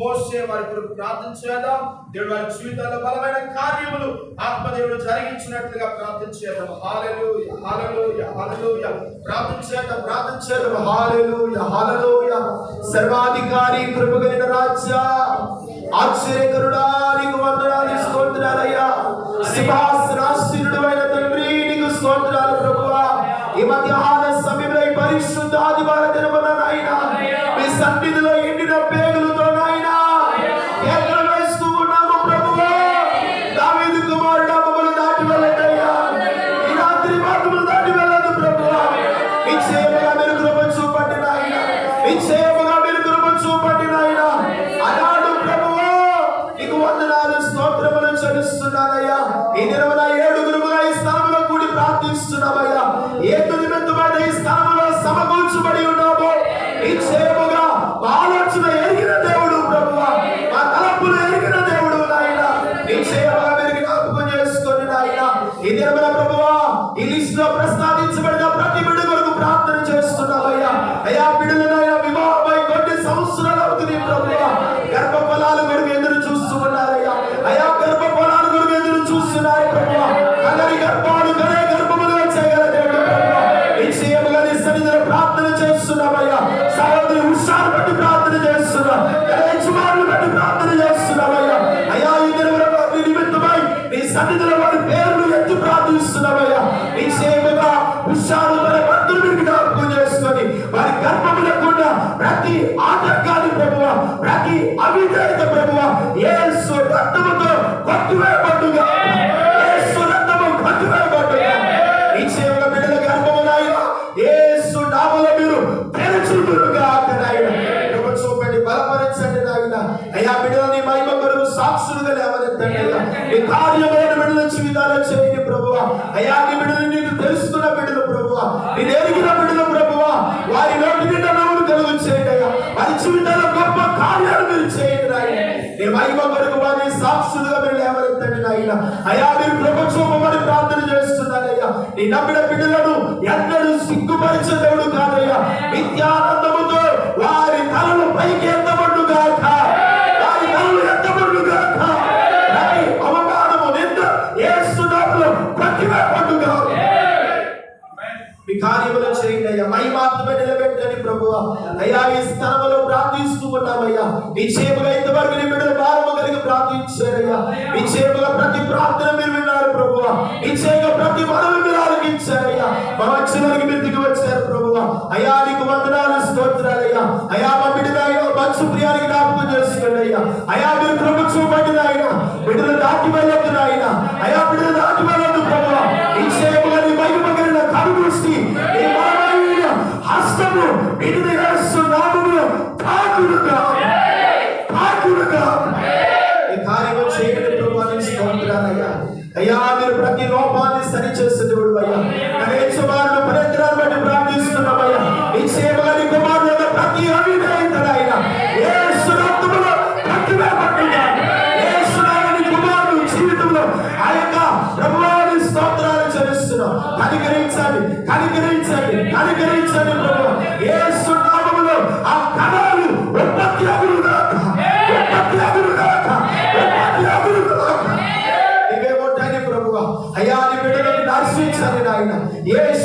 మోషే వారి కొరకు ప్రార్థన చేద్దాం. దేవుడు వారి జీవితాల్లో బలమైన కార్యములు ఆత్మదేవుడు జరిగించినట్లుగా ప్రార్థన చేద్దాం. హల్లెలూయా హల్లెలూయా హల్లెలూయా. ప్రార్థన చేద్దాం ప్రార్థన చేద్దాం. హల్లెలూయా హల్లెలూయా. సర్వాధికారి కృపగలిగిన రాజా, ఆశ్చర్యకరుడా నీకు వందనాలు స్తోత్రాలయ్యా. సింహాసనాసీనుడు అయిన తండ్రి నీకు స్తోత్రాలు ప్రభువా. ఈ మధ్యాహ్న సమయంలో ఈ పరిశుద్ధ ఆదివార దినమున నాయనా మీ సన్నిధిలో ఎండిన పేగులతో నాయనా కేకలు వేస్తూ ఉన్నాము ప్రభువా. దావీదు కుమారుడా మమ్మల్ని దాటి వెళ్ళండయ్యా. ఈ రాత్రి మార్గములు దాటి వెళ్ళదు ప్రభువా. నిశ్చయముగా మీరు కృప చూపండి నాయనా, నిశ్చయముగా మీరు కృప చూపండి నాయనా. ఆనాడు ప్రభువా నీకు వందనాలు స్తోత్రములు చెల్లిస్తున్నానయ్యా. ఈ దినమున 7గురుముగా ఈ స్థలములో కూడి ప్రార్థిస్తున్నామయ్యా. ఏ నిమిత్తమైన ఈ స్థలములో సమకూర్చబడి ఉన్నామో నిశ్చయముగా మా ఆలోచన ఎరిగిన దేవుడు ప్రభువా, మా తలపులు ఎరిగిన దేవుడు నాయన. నిశ్చయముగా మీరు జ్ఞాపకం చేసుకొని నాయన ఈ దినమున ప్రభువా ఈ లిస్ట్ లో ప్రస్తావించబడిన ప్రతి బిడ్డ కొరకు ప్రార్థన చేస్తున్నామయ్యా. అయ్యా బిడ్డలనైనా వివాహమై కొన్ని సంవత్సరాలు అవుతుంది ప్రభువా. గర్భఫలాల కొరకు ఎదురు చూస్తూ ఉన్నారయ్యా. అయ్యా గర్భఫలాల కొరకు ఎదురు చూస్తున్నారు ప్రభువా. కలరి గర్భాలు కలే గర్భములుగా చేయగల దేవుడు ప్రభువా. నిశ్చయముగా నీ సన్నిధిలో ప్రార్థన చేస్తున్నామయ్యా. సహోదరి ఉత్సాహం బట్టి ప్రార్థన చేస్తున్నాం, యజమానులు బట్టి ప్రార్థన చేస్తున్నామయ్యా. అయ్యా ఈ దినమున నీ నిమిత్తమై నీ సన్నిధిలో వారి పేర్లు ఎత్తి ప్రార్థిస్తున్నామయ్యా. నిశ్చయముగా ఉత్సాహం వారి భక్తులు మీరు జ్ఞాపకం చేసుకొని వారి గర్భములకుండా ప్రతి ఆటంకాన్ని ప్రభువా, ప్రతి అవిధేయత ప్రభువా యేసు రక్తముతో కొట్టివేయబడుగా, యేసు రక్తము కొట్టివేయబడుగా. నిశ్చయముగా బిడ్డల గర్భమునాయన యేసు నామములో మీరు తెరచుదురుగా నాయన. కృప చూపండి, బలపరచండి నాయన. అయ్యా బిడ్డలని మహిమ కొరకు సాక్షులుగా లేవనెత్తండి అయ్యా. నీ కార్యమైన బిడ్డల జీవితాలు చేయండి ప్రభువా. అయ్యా నీ బిడ్డలు నీకు తెలుసుకున్న బిడ్డలు ప్రభువా, నేను ఎరిగిన బిడ్డలు ప్రభువా, వారి నోటి నిండా నవ్వులు కలుగు చేయండి అయ్యా. వారి జీవితాల్లో గొప్ప కార్యాలు మీరు చేయండి నాయన. నీ మహిమ కొరకు వారిని సాక్షులుగా మీరు లేవనెత్తండి నాయన. అయ్యా మీరు కృప చూపమని ప్రార్థన చేస్తున్నానయ్యా. నీ నమ్మిన బిడ్డలను ఎన్నడూ సిగ్గుపరిచే దేవుడు కాదయ్యా. నిత్యానందముతో వారి తలలు పైకి ఎత్తబడును గాక, వారి తలలు ఎత్తబడును గాక. ప్రతి అవమానము నింద యేసు నామములో కొట్టివేయబడును గాక. మీ కార్యములు చేయండి అయ్యా. మహిమాత్మ నిలబెట్టండి ప్రభువా. అయ్యా ఈ స్థలములో ప్రార్థిస్తూ ఉన్నామయ్యా. నిశ్చయముగా ఇంతవరకు నీ బిడ్డలు భారము కలిగి ప్రార్థించారయ్యా. నిశ్చయముగా ప్రతి ప్రార్థన మీరు విన్నారు ప్రభువా. నిశ్చయంగా ప్రతి మనవి మీరు ఆలకించారయ్యా. మా మధ్యలోకి మీరు దిగి వచ్చారు ప్రభువా. అయ్యా నీకు వందనాలు స్తోత్రాలయ్యా. అయ్యా మా బిడ్డలయ్యా మంచు ప్రియానికి జ్ఞాపకం చేసుకోండి అయ్యా. అయ్యా మీరు కృప చూపండి నాయన. బిడ్డలు దాటి వెళ్ళొద్దు నాయన. అయ్యా బిడ్డలు దాటి వెళ్ళొద్దు ప్రభువా. నిశ్చయముగా నీ మహిమ కలిగిన కను దృష్టి, నీ బలమైన హస్తము బిడ్డల యేసు నామములో తాకుడుగా తాకుడుగా ఈ కార్యము చేయండి ప్రభువా. నీ స్తోత్రాలయ్యా. అయ్యా మీరు ప్రతి లోపాన్ని సరిచేసే దేవుడు అయ్యా. యజమానులు పరిత్రాన్ని బట్టి ప్రార్థిస్తున్నామయ్యా. నిశ్చయముగా నీ కుమారుల ప్రతి అవిధేయతనైనా యేసు రక్తములో కొట్టివేయబడుగా, యేసు నామములో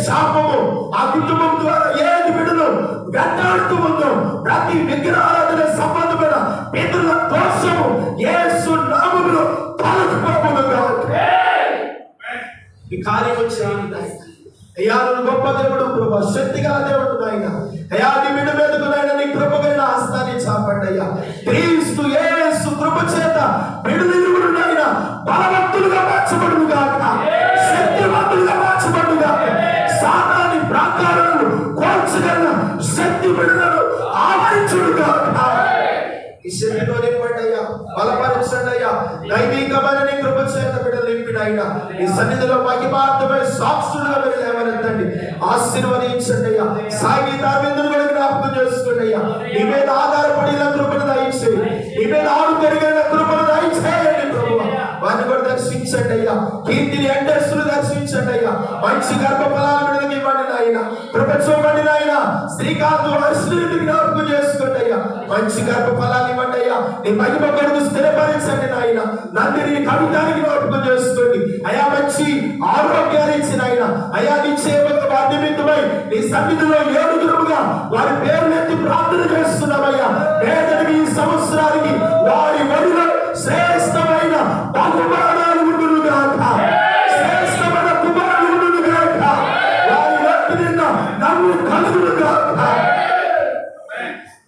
శాపము ఆ కుటుంబం ద్వారా ఏది బిడ్డలు వెంటాడుతూ ఉందో ప్రతి విగ్రహారాధన సంబంధమైన పితరుల దోషము యేసు నామములో తొలగిపోవునుగా. ఈ కార్యము చేయండి అయ్యా. నువ్వు గొప్ప దేవుడు ప్రభా, శక్తిగల దేవుడు నాయన. అయ్యా నీ బిడ్డ మీదకు నాయన నీ కృపగైన హస్తాన్ని చాపండి అయ్యా. క్రీస్తు యేసు కృప చేత బిడ్డలు నాయన బలవంతులుగా మార్చబడును గాక, శక్తివంతులుగా మార్చబడును గాక. సాతాని ప్రాకారాలను కోల్చగల శక్తి బిడ్డలను ఆవరించును గాక. ఈ శక్తితో నింపండి అయ్యా, బలపరచండి అయ్యా. దైవికమైన నీ కృప చేత బిడ్డలు నింపిన అయినా ఈ సన్నిధిలో మహిమార్థమై సాక్షులుగా మీరు లేవనెత్తండి, ఆశీర్వదించండి అయ్యా. సాగితావిందును కూడా జ్ఞాపకం చేసుకోండి అయ్యా. నీ మీద ఆధారపడిన కృపను దయచేయండి, నీ మీద ఆడుకొరిగిన కృపను దయచేయండి ప్రభువా. వారిని కూడా దర్శించండి అయ్యా. కీర్తిని ఎండర్స్ను దర్శించండి అయ్యా. మంచి గర్భఫలాలు బిడ్డలకి ఇవ్వండి నాయన. కృప చూపండి నాయన. శ్రీకాంత్ వర్షుని జ్ఞాపకం చేసుకోండి అయ్యా. మంచి గర్భఫలాలు ఇవ్వండి అయ్యా. నీ మహిమ కొరకు స్థిరపరించండి నాయన. నందిని కవితానికి జ్ఞాపకం చేసుకోండి అయ్యా. మంచి ఆరోగ్యాలు ఇచ్చిన ఆయన అయ్యా. నీ సేవకు వారి నిమిత్తమై నీ సన్నిధిలో ఏడుగురుగా వారి పేర్లు ఎత్తి ప్రార్థన చేస్తున్నామయ్యా. పేదరికి ఈ సంవత్సరానికి వారి వడిలో శ్రేష్టమైన బహుమానాలు ఉండును గాక, శ్రేష్టమైన కుమారులు ఉండును గాక, వారి వ్యక్తి నిన్న నవ్వు కలుగును గాక.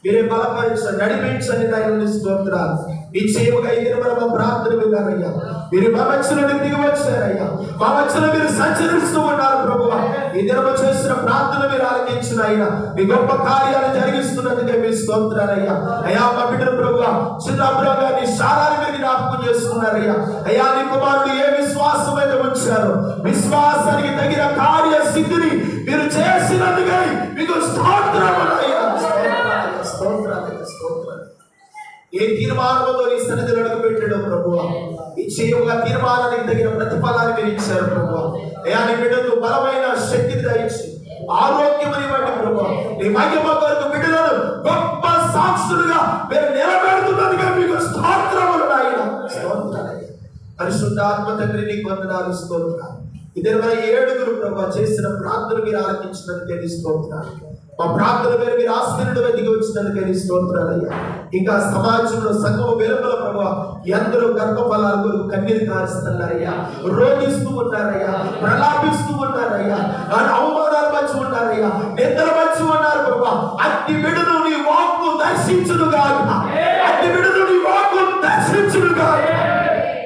మీరే బలపరించండి, నడిపించండి నాయన. స్తోత్రాలు నిశ్చయముగా ఈ దినమున మా ప్రార్థన విన్నారయ్యా. మీరు మా మధ్యలో దిగి వచ్చారయ్యా. మా మధ్యలో మీరు సంచరిస్తూ ఉన్నారు ప్రభువా. ఈ దినము చేస్తున్న ప్రార్థన మీరు ఆలకించిన అయినా మీ గొప్ప కార్యాలు జరిగిస్తున్నందుకే మీ స్తోత్రాలయ్యా. అయ్యా మా బిడ్డలు ప్రభువా, చిన్న గారిని శారాన్ని మీరు జ్ఞాపకం చేసుకున్నారయ్యా. అయ్యా నీ కుమారుడు ఏ విశ్వాసం మీద ఉంచారో విశ్వాసానికి తగిన కార్య సిద్ధిని మీరు చేసినందుకై మీకు స్తోత్రములయ్యా. ఏ తీర్మానంతో ఈ సన్నిధిలో అడుగు పెట్టాడో ప్రభువా, ఈ చేయగా తీర్మానానికి తగిన ప్రతిఫలాన్ని మీరు ఇచ్చారు ప్రభువా. అయ్యా నీ బిడ్డకు బలమైన శక్తిని దయచి ఆరోగ్యమని ఇవ్వండి ప్రభువా. నీ మహిమ కొరకు బిడ్డలను గొప్ప సాక్షులుగా మీరు నిలబెడుతున్నదిగా మీకు స్తోత్రములు నాయన. స్తోత్రాలయ్యా. పరిశుద్ధాత్మ తండ్రి నీకు వందనాలు, స్తోత్రాలు. ఇదే మన ఏడుగురు ప్రభువా చేసిన ప్రార్థన మీరు ఆలకించినందుకే స్తోత్రాలు. మా ప్రార్థన పేరు మీరు ఆశ్చర్యుడు దిగి వచ్చినందుకే స్తోత్రాలయ్యా. ఇంకా సమాజంలో సంఘం వెలుపల ప్రభావ ఎందరో గర్భఫలాల కొరకు కన్నీరు కారుస్తున్నారయ్యా, రోగిస్తూ ఉన్నారయ్యా, ప్రలాపిస్తూ ఉన్నారయ్యా, అవమానాలు మధ్య ఉన్నారయ్యా, నిద్ర మధ్య ఉన్నారు ప్రభా. అట్టి బిడ్డను నీ వాక్కు దర్శించును గాక, అట్టి బిడ్డను నీ వాక్కు దర్శించును గాక.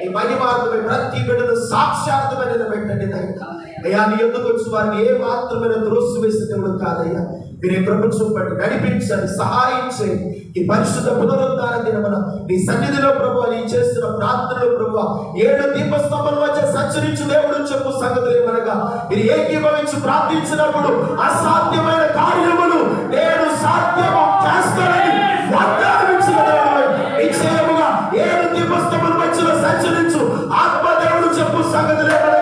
ఈ మహిమార్థమే ప్రతి బిడ్డను సాక్షాత్తుగా నిలబెట్టండి నాయన. అయ్యా నీ ఎందుకు వచ్చి వారిని ఏ మాత్రమైన త్రోసి వేసే దేవుడు కాదయ్యా. మీరే కృప చూపండి, నడిపించండి, సహాయం చేయండి. ఈ పరిశుద్ధ పునరుద్ధాన దినమున నీ సన్నిధిలో ప్రభువా నీ చేస్తున్న ప్రార్థనలో ప్రభువా 7 దీపస్తంభాల మధ్య సంచరించు దేవుడు చెప్పు సంగతులు ఏమనగా మీరు ఏకీభవించి ప్రార్థించినప్పుడు అసాధ్యమైన కార్యములు నేను సాధ్యము చేస్తానని వాగ్దానం ఇచ్చిన దేవుడు. నిశ్చయముగా 7 దీపస్తంభాల మధ్యలో సంచరించు ఆత్మదేవుడు చెప్పు సంగతులు ఏమనగా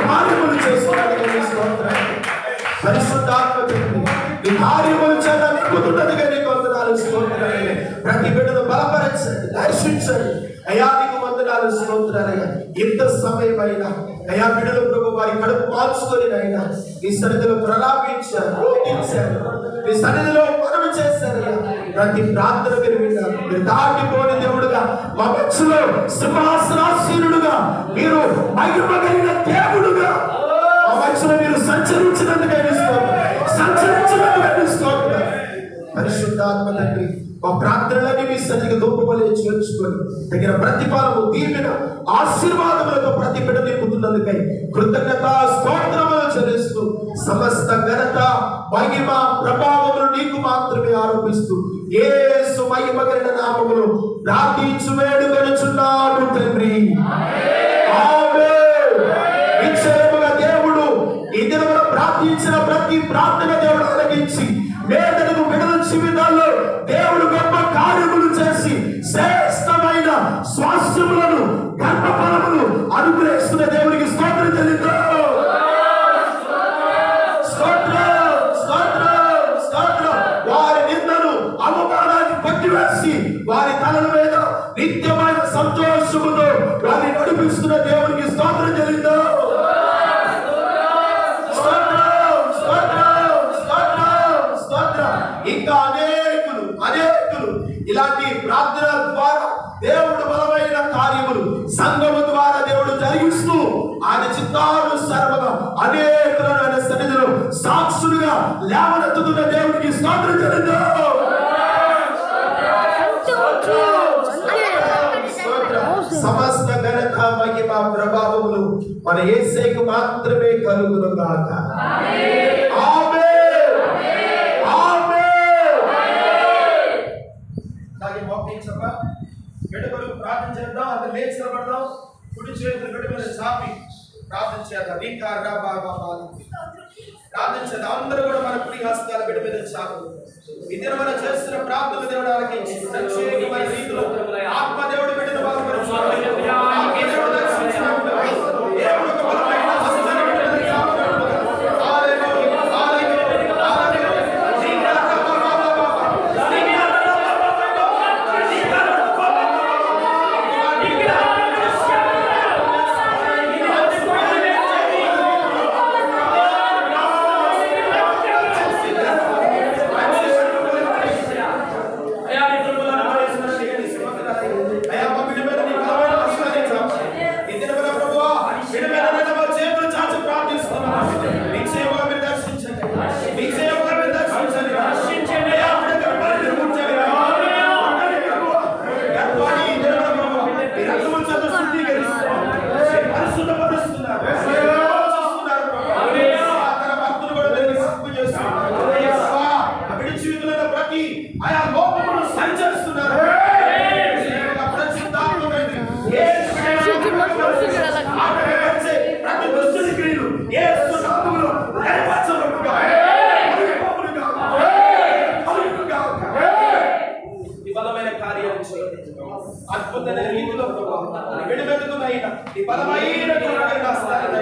కార్యములు చేసుకోవడానికి పరిశుద్ధాత్మ ఈ కార్యములు చేత నింపుతున్నదిగా నీకు వందనాలు, స్తోత్రాలయ్యా. ప్రతి బిడ్డను బలపరచండి, దర్శించండి అయ్యా. నీకు వందనాలు, స్తోత్రాలయ్యా. ఇంత సమయమైనా అయ్యా బిడ్డలు ప్రభు వారి కడుపు మార్చుకొని అయినా నీ సన్నిధిలో ప్రలాపించారు, రోగించారు, నీ సన్నిధిలో మనవి చేశారయ్యా. ప్రతి ప్రార్థన మీరు విన్నారు. మీరు దాటిపోని దేవుడుగా మా మధ్యలో సింహాసనాసీనుడుగా మీరు మహిమగలిగిన దేవుడుగా మా మధ్యలో మీరు సంచరించినందుకే పరిశుద్ధాత్మ తండ్రి మా ప్రార్థనలన్నీ మీ సన్నిధికి దూపబలే చేర్చుకొని తగిన ప్రతిఫలము దీవెన ఆశీర్వాదములతో ప్రతి బిడ్డ నింపుతున్నందుకై కృతజ్ఞత స్తోత్రములు చెల్లిస్తూ సమస్త ఘనత మహిమ ప్రభావములు నీకు మాత్రమే ఆరోపిస్తూ యేసు మహిమ కలిగిన నామములో ప్రార్థించు వేడుకొనుచున్నాము తండ్రి. ఆమేన్. నిశ్చయముగా దేవుడు ఈ దినమున ప్రార్థించిన ప్రతి ప్రార్థన దేవుడు ఆలకించి వేదనకు విడుదల జీవితాల్లో దేవుడు గొప్ప కార్యములు చేసి శ్రేష్టమైన స్వాస్థ్యములను గర్భఫలములు అనుగ్రహిస్తున్న దేవునికి స్తోత్రం చెల్లిద్దాం. స్తోత్రం. కటాక్షముతో వారిని నడిపిస్తున్న దేవునికి స్తోత్రం చెల్లిద్దాం. ఇంకా అనేకులు ఇలాంటి ప్రార్థన ద్వారా దేవుడు బలమైన కార్యములు సంఘము ద్వారా దేవుడు జరిగిస్తూ ఆయన చిత్తానుసారముగా అనేకులను ఆయన సన్నిధిలో సాక్షులుగా లేవనెత్తుతున్న దేవునికి స్తోత్రం చెల్లిద్దాం. సమస్త ఘనత మహిమ ప్రభావములు మన యేసయ్యకు మాత్రమే కలుగును గాక. ఆమేన్. ఆమేన్. అలాగే మోకరించమ్మా. బిడ్డ కొరకు ప్రార్థన చేద్దాం. అందరూ లేచి నిలబడదాం. కుడి చేతులు బిడ్డ మీద చాపి ప్రార్థన చేద్దాం. ప్రార్థన చేద్దాం. అందరూ కూడా మన కుడి హస్తాలు బిడ్డ మీద చాపి ఇద్దరు మనం చేస్తున్న ప్రార్థన దేవుడు ఆలకించి ప్రత్యేకమైన రీతిలో ఆత్మ దేవుడు బిడ్డను బలపరుచును. ఆత్మ దేవుడు దర్శించినప్పుడు దేవుడు ఒక బలమైన హస్తాన్ని బిడ్డ మీద చాపినప్పుడు హల్లెలూయా హల్లెలూయా అద్భుతమైన రీతిలో విడుదలైన ఈ బలమైన కరుణైన హస్తాన్ని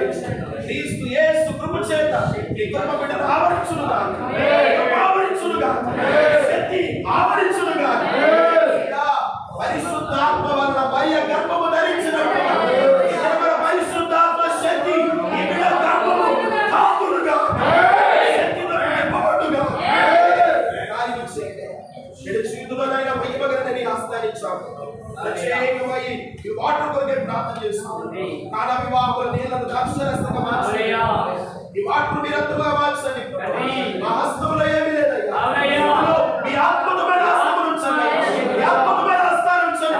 క్రీస్తు యేసు కృప చేత ఈ కృప బిడ్డను ఆవరించునుగాక. శక్తి ఆవరించునుగాక. పరిశుద్ధాత్మ వలన మరియ గర్భము ధరించినట్టుగా పరిశుద్ధాత్మ శక్తి ఈ బిడ్డ గర్భము తాకునుగాక. శక్తితో నింపబడుగాక. కార్యము చేయండి. బిడ్డ జీవితంలోనైనా మహిమగలని హస్తాన్ని ఇచ్చాము. ప్రత్యేకమై ఈ వాటర్ కొరకే ప్రార్థన చేస్తున్నాం. కాల వివాహం నీళ్ళను ద్రాక్షరసంగా మార్చండి. ఈ వాటర్ మీరంతగా మార్చండి. మా హస్తంలో ఏమీ లేదయ్యా. మీ అద్భుతమైన హస్తం ఉంచండి. మీ అద్భుతమైన హస్తాన్ని ఉంచండి.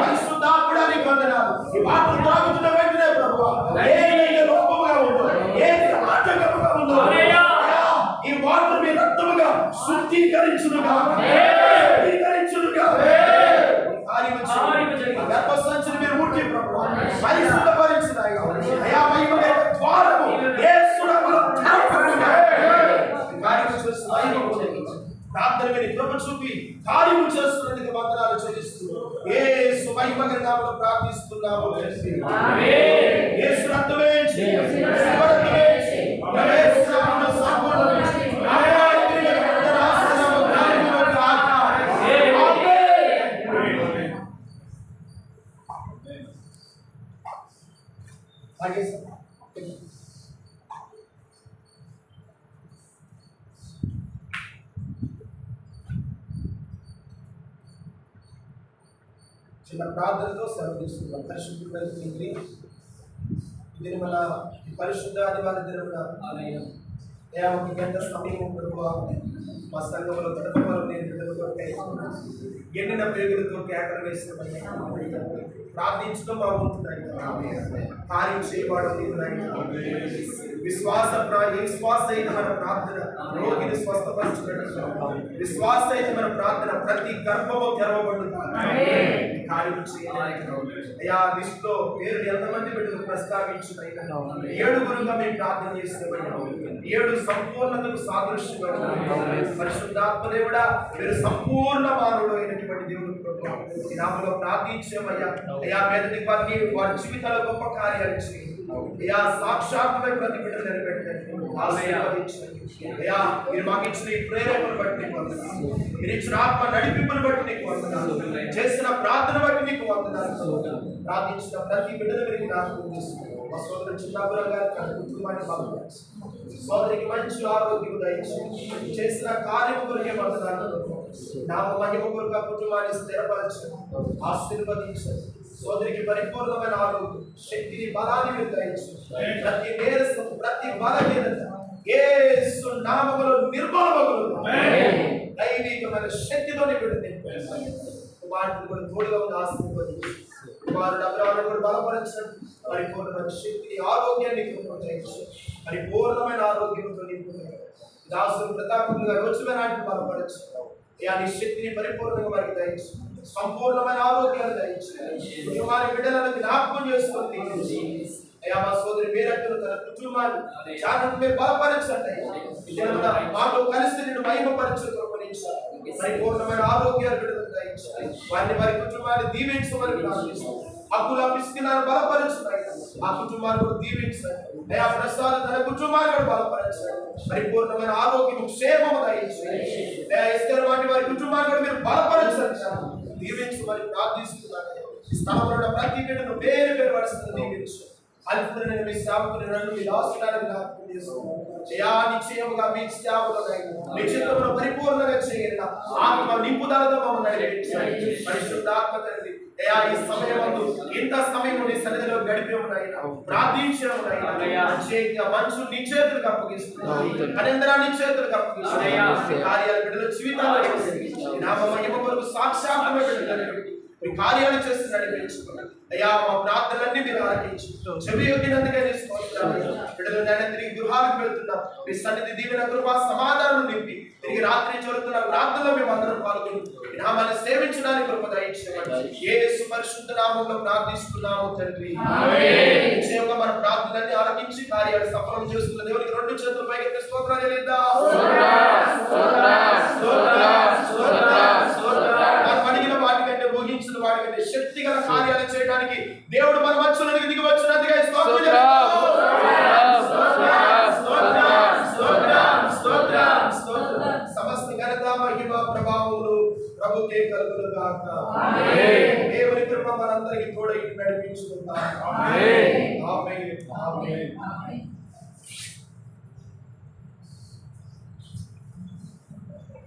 పరిశుద్ధాత్ముడానికి వందనాలు. ఈ వాటర్ త్రాగుతున్న వెంటనే ప్రభువా ఏదైతే లోపముగా ఉందో, ఏది ఆటంకముగా ఉందో ఈ వాటర్ మీ రక్తముగా శుద్ధీకరించునుగా. గర్భసంచిని మీరు ముట్టి ప్రభువా పరిశుద్ధపరించిన అయా మహిమగల ద్వారము యేసు నామములో తెరవబడును. కార్యము చేస్తూ ప్రార్థన మీద కృప చూపి కార్యము చేస్తున్నందుకు వందనాలు చెల్లిస్తూ యేసు మహిమగల నామములో ప్రార్థిస్తున్నాము. ఆమేన్. యేసు రక్తమే చిన్న ప్రార్థనతో సెలవు తీసుకుందాం. పరిశుద్ధుడైన తండ్రి, ఇది మన పరిశుద్ధ ఆదివారం దినమున ఎంత సమయం ప్రభువా మా సంఘంలో గడపలో నేను బిడ్డలతో ఎండిన పేగులతో కేకలు వేసినమయ్యా. ప్రార్థించడం బాగుంటున్నాయి. కార్యం చేయబడి విశ్వాసమైన ప్రార్థన రోగిని స్వస్థపరచుకున్నట్టు విశ్వాసమైన ప్రార్థన ప్రతి గర్భము తెరవబడుతుంది. కార్యం చేయాలి అయ్యా. లిస్టులో పేరు ఎంతమంది బిడ్డలు ప్రస్తావించున్నాయినా 7 మేము ప్రార్థన చేస్తున్నాం. 7 సంపూర్ణతకు సాదృశ్యంగా పరిశుద్ధాత్మ దేవుడా మీరు సంపూర్ణ మానవుడు అయినటువంటి దేవుడు ఈ నామములో ప్రార్థించామయ్యా. అయ్యా వారి జీవితాల గొప్ప కార్యాలు చేయండి. అయ్యా సాక్షాత్తుగా ప్రతి బిడ్డలు నిలబెట్టండి. ఆశీర్వదించండి. అయ్యా మీరు మాకు ఇచ్చిన ఈ ప్రేరేపణ బట్టి నీకు వందనాలు. మీరు ఇచ్చిన ఆత్మ నడిపింపును బట్టి నీకు వందనాలు. చేసిన ప్రార్థన బట్టి నీకు వందనాలు. ప్రార్థించిన ప్రతి బిడ్డను మీరు జ్ఞాపకం చేసుకున్నారు. మా సోదరు చిన్నాపురం గారి కుటుంబాన్ని బలపరచండి. సోదరికి మంచి ఆరోగ్యం దయచేయండి. చేసిన కార్యం కొరికే వందనాలు. నామ మహిమ కొరకు ఆ కుటుంబాన్ని స్థిరపరచండి, ఆశీర్వదించండి. సోదరికి పరిపూర్ణమైన ఆరోగ్యం, శక్తిని, బలాన్ని మీరు దయచేయండి. ప్రతి నీరసం, ప్రతి బలహీనత యేసు నామములో నిర్మూలమగును. దైవికమైన శక్తితో నింపండి. కుమారుడు కూడా తోడుగా ఉన్న ఆశీర్వదించండి. కుమారుడు అబ్రాహామును కూడా బలపరచండి. పరిపూర్ణమైన శక్తిని, ఆరోగ్యాన్ని దయచేయండి. పరిపూర్ణమైన ఆరోగ్యంతో నింపుతారు. దాసులు ప్రతాపకులు గారు రోజుగా నాటిని బలపరచండి. నీ శక్తిని పరిపూర్ణంగా వారికి దయచేయండి. సంపూర్ణమైన ఆరోగ్యాన్ని దయచేయండి. కుటుంబాన్ని బిడ్డలను జ్ఞాపకం చేసుకొని అయ్యా మా సోదరి మీరట్టును తన కుటుంబాన్ని చాలా మీరు బలపరచండి. మాతో కలిసి నేను మహిమపరచు పరిపూర్ణమైన ఆరోగ్యాలు బిడ్డలను దయచేయండి. వారిని వారి కుటుంబాన్ని దీవించమని ప్రార్థిస్తాం. హక్కుల పిసికినారు బలపరచున్నాయి. ఆ కుటుంబాన్ని కూడా దీవించండి. అయ్యా ప్రసాద్ తన కుటుంబాన్ని కూడా బలపరచండి. పరిపూర్ణమైన ఆరోగ్యం, క్షేమము దయచేయండి. అయ్యా ఇస్తారు వాటి వారి కుటుంబాన్ని కూడా మీరు బలపరచండి, దీవించమని ప్రార్థిస్తున్నాను. స్థలంలో ప్రతి బిడ్డను వేరు వేరు వరుసను దీవించు. అల్పుడైన మీ సేవకుని నన్ను మీ దాసులానికి జ్ఞాపకం చేసుకోండి. నిశ్చయముగా మీ సేవకులై మీ చిత్తమును పరిపూర్ణంగా చేయండి. ఆత్మ నింపుదలతో మమ్మల్ని నడిపించండి. పరిశుద్ధాత్మ తండ్రి అయ్యా ఈ సమయమందు ఇంత సమయం నీ సన్నిధిలో గడిపి ఉన్నాయినా ప్రార్థించమునైనా మంచు నీ చేతులకు అప్పగిస్తున్నాను. అనంతరాన్ని చేతులకు అప్పగిస్తున్నాను. కార్యాలు బిడ్డల జీవితాలు నా మహిమ కొరకు సాక్షాత్తుగా బిడ్డలు మీ కార్యాలు చేసి నడిపించుకున్నాను. అయ్యా మా ప్రార్థనలన్నీ మీరు ఆలకించి చెవి యొక్కినందుకే బిడ్డలు నేను తిరిగి గృహాలకు వెళ్తున్నా. మీ సన్నిధి దీవెన కృపా సమాధానం నింపి తిరిగి రాత్రి జరుగుతున్న ప్రార్థనలో మేము అందరం పాల్గొని నామాన్ని సేవించడానికి కృప దయచేయండి. యేసు పరిశుద్ధ నామములో ప్రార్థిస్తున్నాము తండ్రి. నిశ్చయంగా మన ప్రార్థనలన్నీ ఆలకించి కార్యాలు సఫలం చేస్తున్న దేవునికి రెండు చేతులు పైకి స్తోత్రాలు చెల్లిద్దాం. అడిగిన వాటికంటే ఊహించిన వాటికంటే శక్తి గల కార్యాలు చేయడానికి దేవుడు మన మధ్యలోకి దిగి వచ్చినట్టుగా సమస్త ఘనత మహిమ ప్రభావములు ప్రభుకే కలుగును గాక. దేవుని కృప మనందరికీ తోడై నడిపించుకుందాం. ఆమేన్. ఆమేన్.